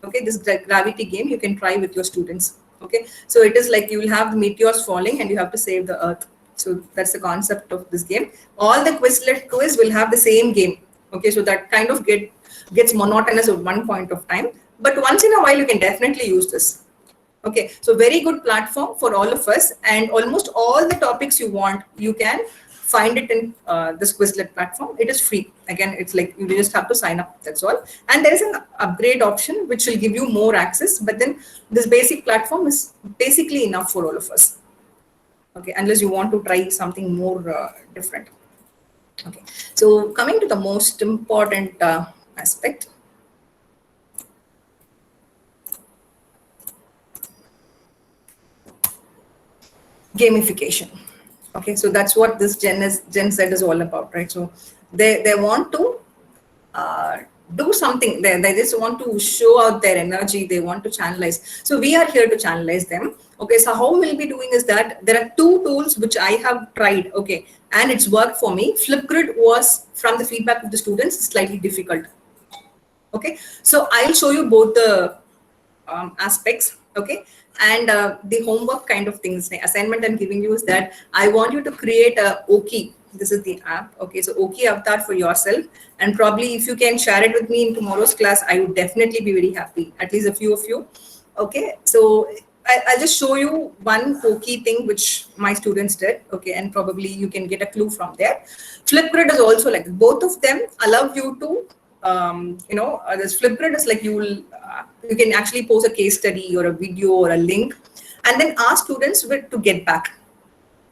Okay, this gravity game you can try with your students. Okay, so it is like you will have the meteors falling and you have to save the earth. So that's the concept of this game. All the Quizlet quiz will have the same game. Okay, so that kind of gets monotonous at one point of time. But once in a while, you can definitely use this. Okay, so very good platform for all of us, and almost all the topics you want, you can find it in this Quizlet platform. It is free. Again, it's like you just have to sign up, that's all. And there is an upgrade option which will give you more access, but then this basic platform is basically enough for all of us. Okay, unless you want to try something more different. Okay, so coming to the most important aspect. Gamification. Okay, so that's what this Gen Z is all about, right? So they want to do something. They just want to show out their energy. They want to channelize. So we are here to channelize them. Okay, so how we'll be doing is that there are two tools which I have tried. Okay, and it's worked for me. Flipgrid was, from the feedback of the students, slightly difficult. Okay, so I'll show you both the aspects. Okay, and the homework kind of things, the assignment I'm giving you is that I want you to create a Oki. This is the app. Okay, so Oki avatar for yourself, and probably if you can share it with me in tomorrow's class, I would definitely be very happy. At least a few of you. Okay, so I'll just show you one Oki thing which my students did. Okay, and probably you can get a clue from there. Flipgrid is also like both of them allow you to. This Flipgrid is like you can actually post a case study or a video or a link, and then ask students to get back.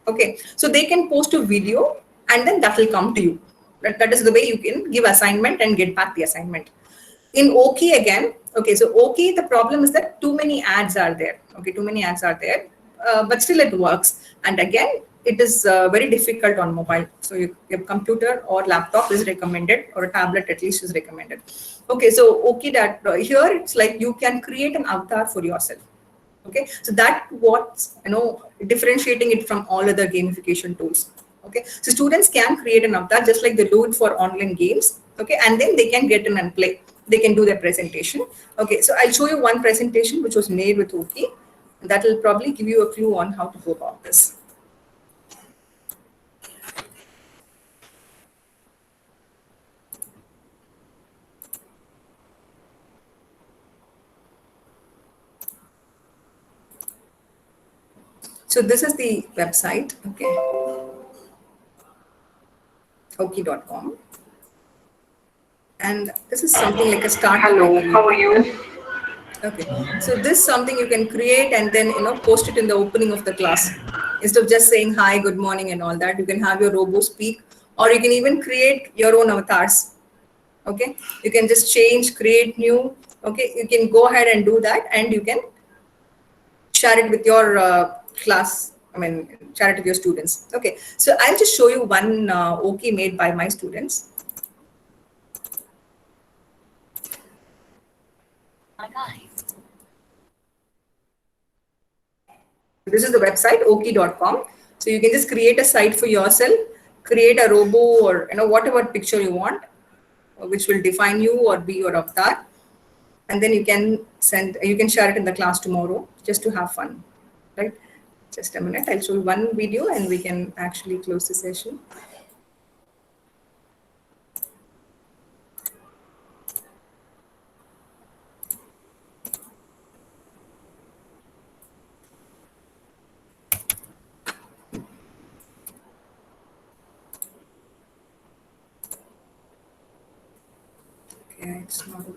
Okay, so they can post a video and then that will come to you. That is the way you can give assignment and get back the assignment. In Oki again, okay, so Oki, the problem is that too many ads are there. Okay, too many ads are there. but still it works. And again, it is very difficult on mobile. So your computer or laptop is recommended, or a tablet at least is recommended. Okay, so okay, that here it's like you can create an avatar for yourself. Okay, so that what's differentiating it from all other gamification tools. Okay, so students can create an avatar just like they do it for online games. Okay, and then they can get in and play. They can do their presentation. Okay, so I'll show you one presentation which was made with Oki. That will probably give you a clue on how to go about this. So this is the website, okay, oki.com. And this is something like a start. Hello, how are you? Okay, so this is something you can create and then post it in the opening of the class. Instead of just saying hi, good morning and all that, you can have your robo speak, or you can even create your own avatars. Okay, you can just change, create new. Okay, you can go ahead and do that, and you can share it with your class. Share it with your students. Okay, so I'll just show you one Oki made by my students. This is the website oki.com. So you can just create a site for yourself, create a robo or whatever picture you want, which will define you or be your avatar, and then you can share it in the class tomorrow just to have fun, right? Just a minute, I'll show you one video and we can actually close the session. Okay, it's not open.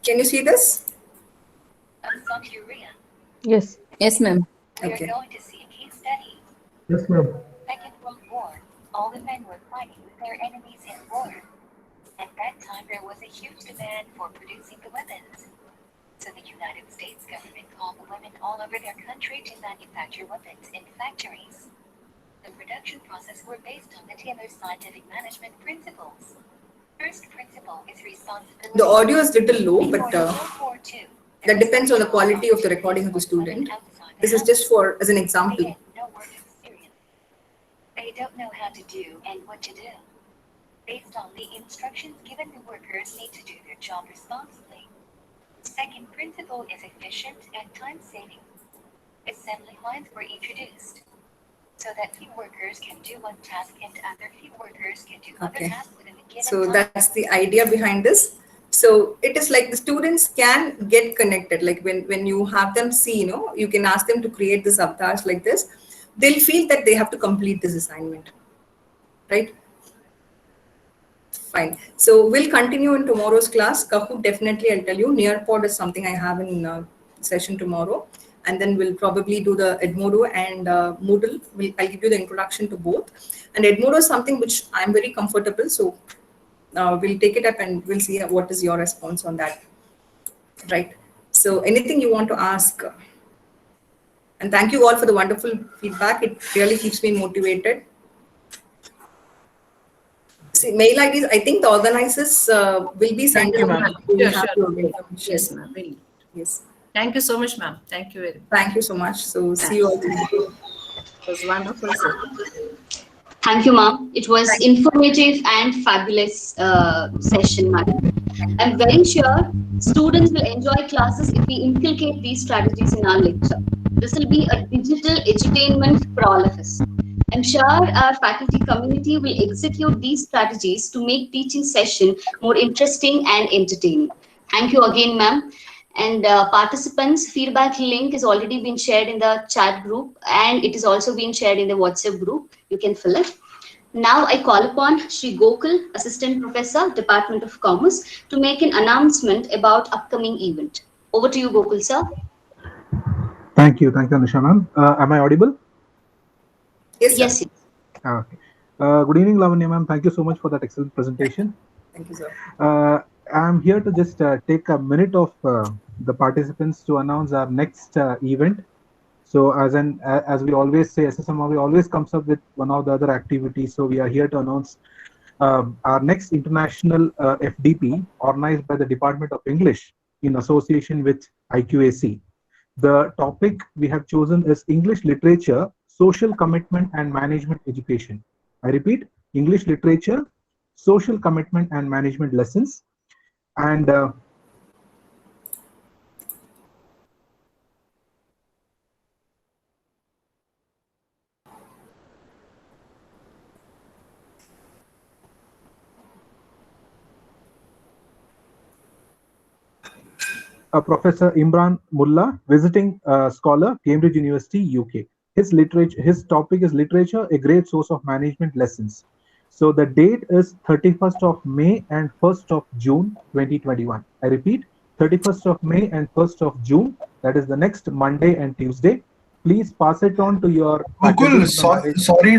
Can you see this? Yes. Yes, ma'am. Okay. Yes, ma'am. Second World War, all the men were fighting with their enemies in war. At that time, there was a huge demand for producing the weapons. So the United States government called the women all over their country to manufacture weapons in factories. The production process were based on the Taylor's scientific management principles. First principle is responsibility. The audio is little low, but that depends on the quality of the recording of the student. This is just as an example. They don't know how to do and what to do. Based on the instructions given, the workers need to do their job responsibly. Second principle is efficient and time-saving. Assembly lines were introduced so that few workers can do one task and other few workers can do other tasks within a given So time. that's the idea behind this. So it is like the students can get connected. Like when you have them see, you can ask them to create this avatars like this. They'll feel that they have to complete this assignment, right? Fine. So we'll continue in tomorrow's class. Kahoot, definitely I'll tell you. Nearpod is something I have in session tomorrow. And then we'll probably do the Edmodo and Moodle. I'll give you the introduction to both. And Edmodo is something which I'm very comfortable. So we'll take it up and we'll see what is your response on that. Right. So anything you want to ask? And thank you all for the wonderful feedback. It really keeps me motivated. See, mail IDs, I think the organizers will be sending. Yes, ma'am. Yes. Thank you so much, ma'am. Thank you very much. Thank you so much. So see you all tomorrow. It was wonderful, sir. Thank you, ma'am. It was informative and fabulous session, madam. I'm very sure students will enjoy classes if we inculcate these strategies in our lecture. This will be a digital edutainment for all of us. I'm sure our faculty community will execute these strategies to make teaching session more interesting and entertaining. Thank you again, ma'am. And participants, feedback link is already been shared in the chat group and it is also being shared in the WhatsApp group. You can fill it. Now I call upon Shri Gokul, Assistant Professor, Department of Commerce, to make an announcement about upcoming event. Over to you, Gokul, sir. Thank you, Anusha ma'am. Am I audible? Yes, sir. Yes, yes. Okay. Good evening, Lavanya ma'am. Thank you so much for that excellent presentation. Thank you, sir. I'm here to just take a minute of the participants to announce our next event. So as we always say, SSMRV always comes up with one or the other activities. So we are here to announce our next international FDP organized by the Department of English in association with IQAC. The topic we have chosen is English Literature, Social Commitment and Management Education. I repeat, English Literature, Social Commitment and Management Lessons. And Professor Imran Mullah, visiting scholar, Cambridge University, UK. His topic is literature, a great source of management lessons. So the date is 31st of May and 1st of June 2021. I repeat, 31st of May and 1st of June. That is the next Monday and Tuesday. Please pass it on to your Mukul,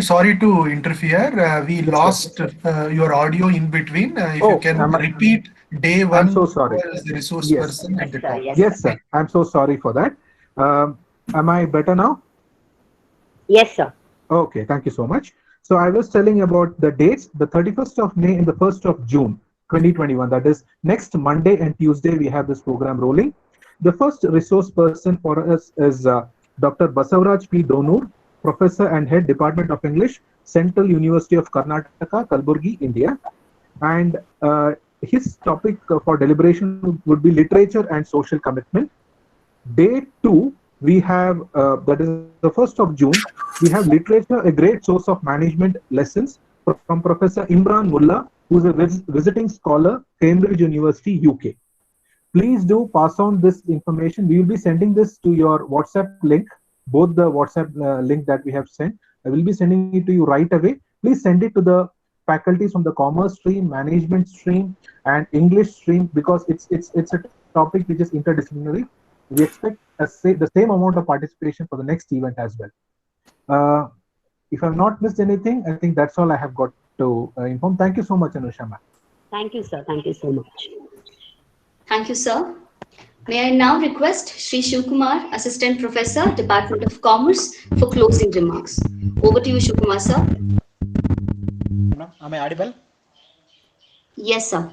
sorry to interfere. We lost your audio in between. If you can repeat day one. I'm so sorry. As the resource Yes. person at the top. Yes, sir. I'm so sorry for that. Am I better now? Yes, sir. Okay, thank you so much. So I was telling about the dates, the 31st of May and the 1st of June 2021. That is next Monday and Tuesday, we have this program rolling. The first resource person for us is Dr. Basavaraj P. Donur, Professor and Head Department of English, Central University of Karnataka, Kalburgi, India. And his topic for deliberation would be literature and social commitment. Day 2, we have, that is the 1st of June, we have literature, a great source of management lessons from Professor Imran Mullah, who is a visiting scholar, Cambridge University, UK. Please do pass on this information. We will be sending this to your WhatsApp link, both the WhatsApp link that we have sent. I will be sending it to you right away. Please send it to the faculties from the commerce stream, management stream, and English stream, because it's a topic which is interdisciplinary. We expect the same amount of participation for the next event as well. If I've not missed anything, I think that's all I have got to inform. Thank you so much, Anusha ma'am. Thank you, sir. Thank you so much. Thank you, sir. May I now request Sri Shivkumar, Assistant Professor, Department of Commerce, for closing remarks. Over to you, Shivkumar, sir. Am I audible? Yes, sir.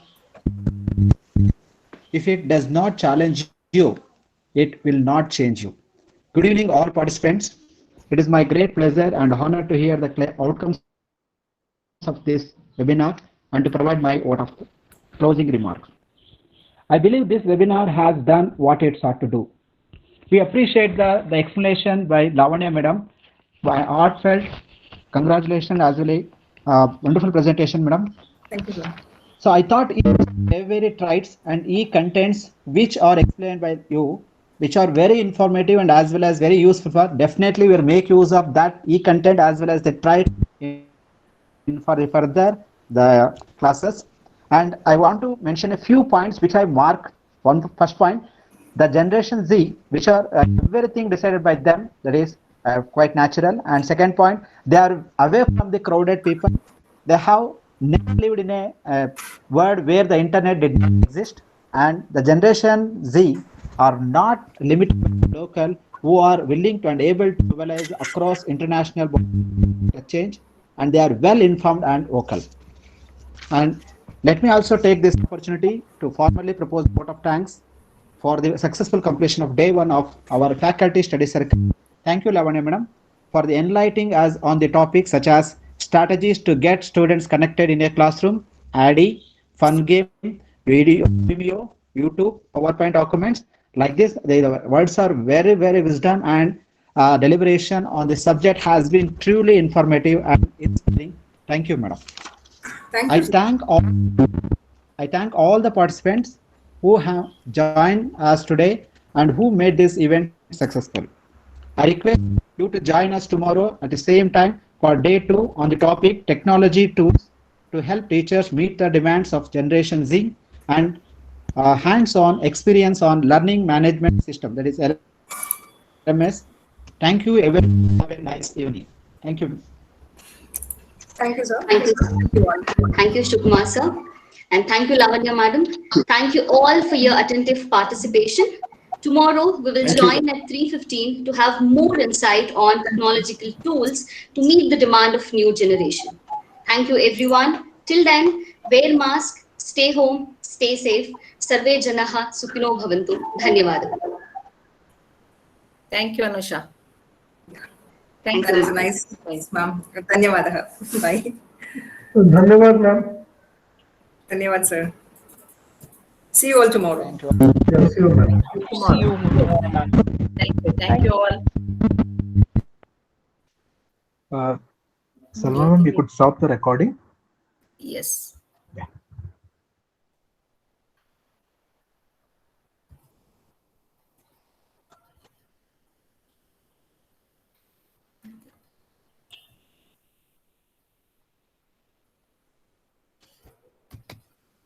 If it does not challenge you, it will not change you. Good evening, all participants. It is my great pleasure and honor to hear the outcomes of this webinar and to provide my vote of closing remarks. I believe this webinar has done what it sought to do. We appreciate the explanation by Lavanya madam, by heartfelt congratulations as well. Wonderful presentation, madam. Thank you, sir. So I thought every traits and e-contents which are explained by you, which are very informative and as well as very useful for, definitely we will make use of that e-content as well as the trait for the further the classes. And I want to mention a few points which I mark. First point, the Generation Z, which are everything decided by them, that is quite natural. And second point, they are away from the crowded people. They have never lived in a world where the internet did not exist. And the Generation Z are not limited to local, who are willing to and able to mobilize across international exchange, and they are well informed and vocal. And let me also take this opportunity to formally propose a vote of thanks for the successful completion of day 1 of our faculty study circle. Thank you, Lavanya madam, for the enlightening us on the topics such as strategies to get students connected in a classroom, ADDIE, fun game, video, YouTube, PowerPoint documents. Like this, the words are very, very wisdom, and deliberation on the subject has been truly informative and inspiring. Thank you, madam. Thank you. I thank all the participants who have joined us today and who made this event successful. I request you to join us tomorrow at the same time for day 2 on the topic technology tools to help teachers meet the demands of Generation Z and hands-on experience on learning management system, that is LMS. Thank you everyone. Have a nice evening. Thank you. Thank you, sir. Thank you. Thank you, Shubhamar sir. And thank you, Lavanya madam. Thank you all for your attentive participation. Tomorrow, we will join at 3:15 to have more insight on technological tools to meet the demand of new generation. Thank you, everyone. Till then, wear mask, stay home, stay safe. Sarve janaha sukhino bhavantu. Dhanyavadalu. Thank you, Anusha. Thank you. That is nice, ma'am. Dhanyavadaha. Bye. Dhanyavad, ma'am. Dhanyavad, sir. See you all tomorrow. Yeah, see you, ma'am. See you. Thank you all. Salva, ma'am, you could stop the recording. Yes.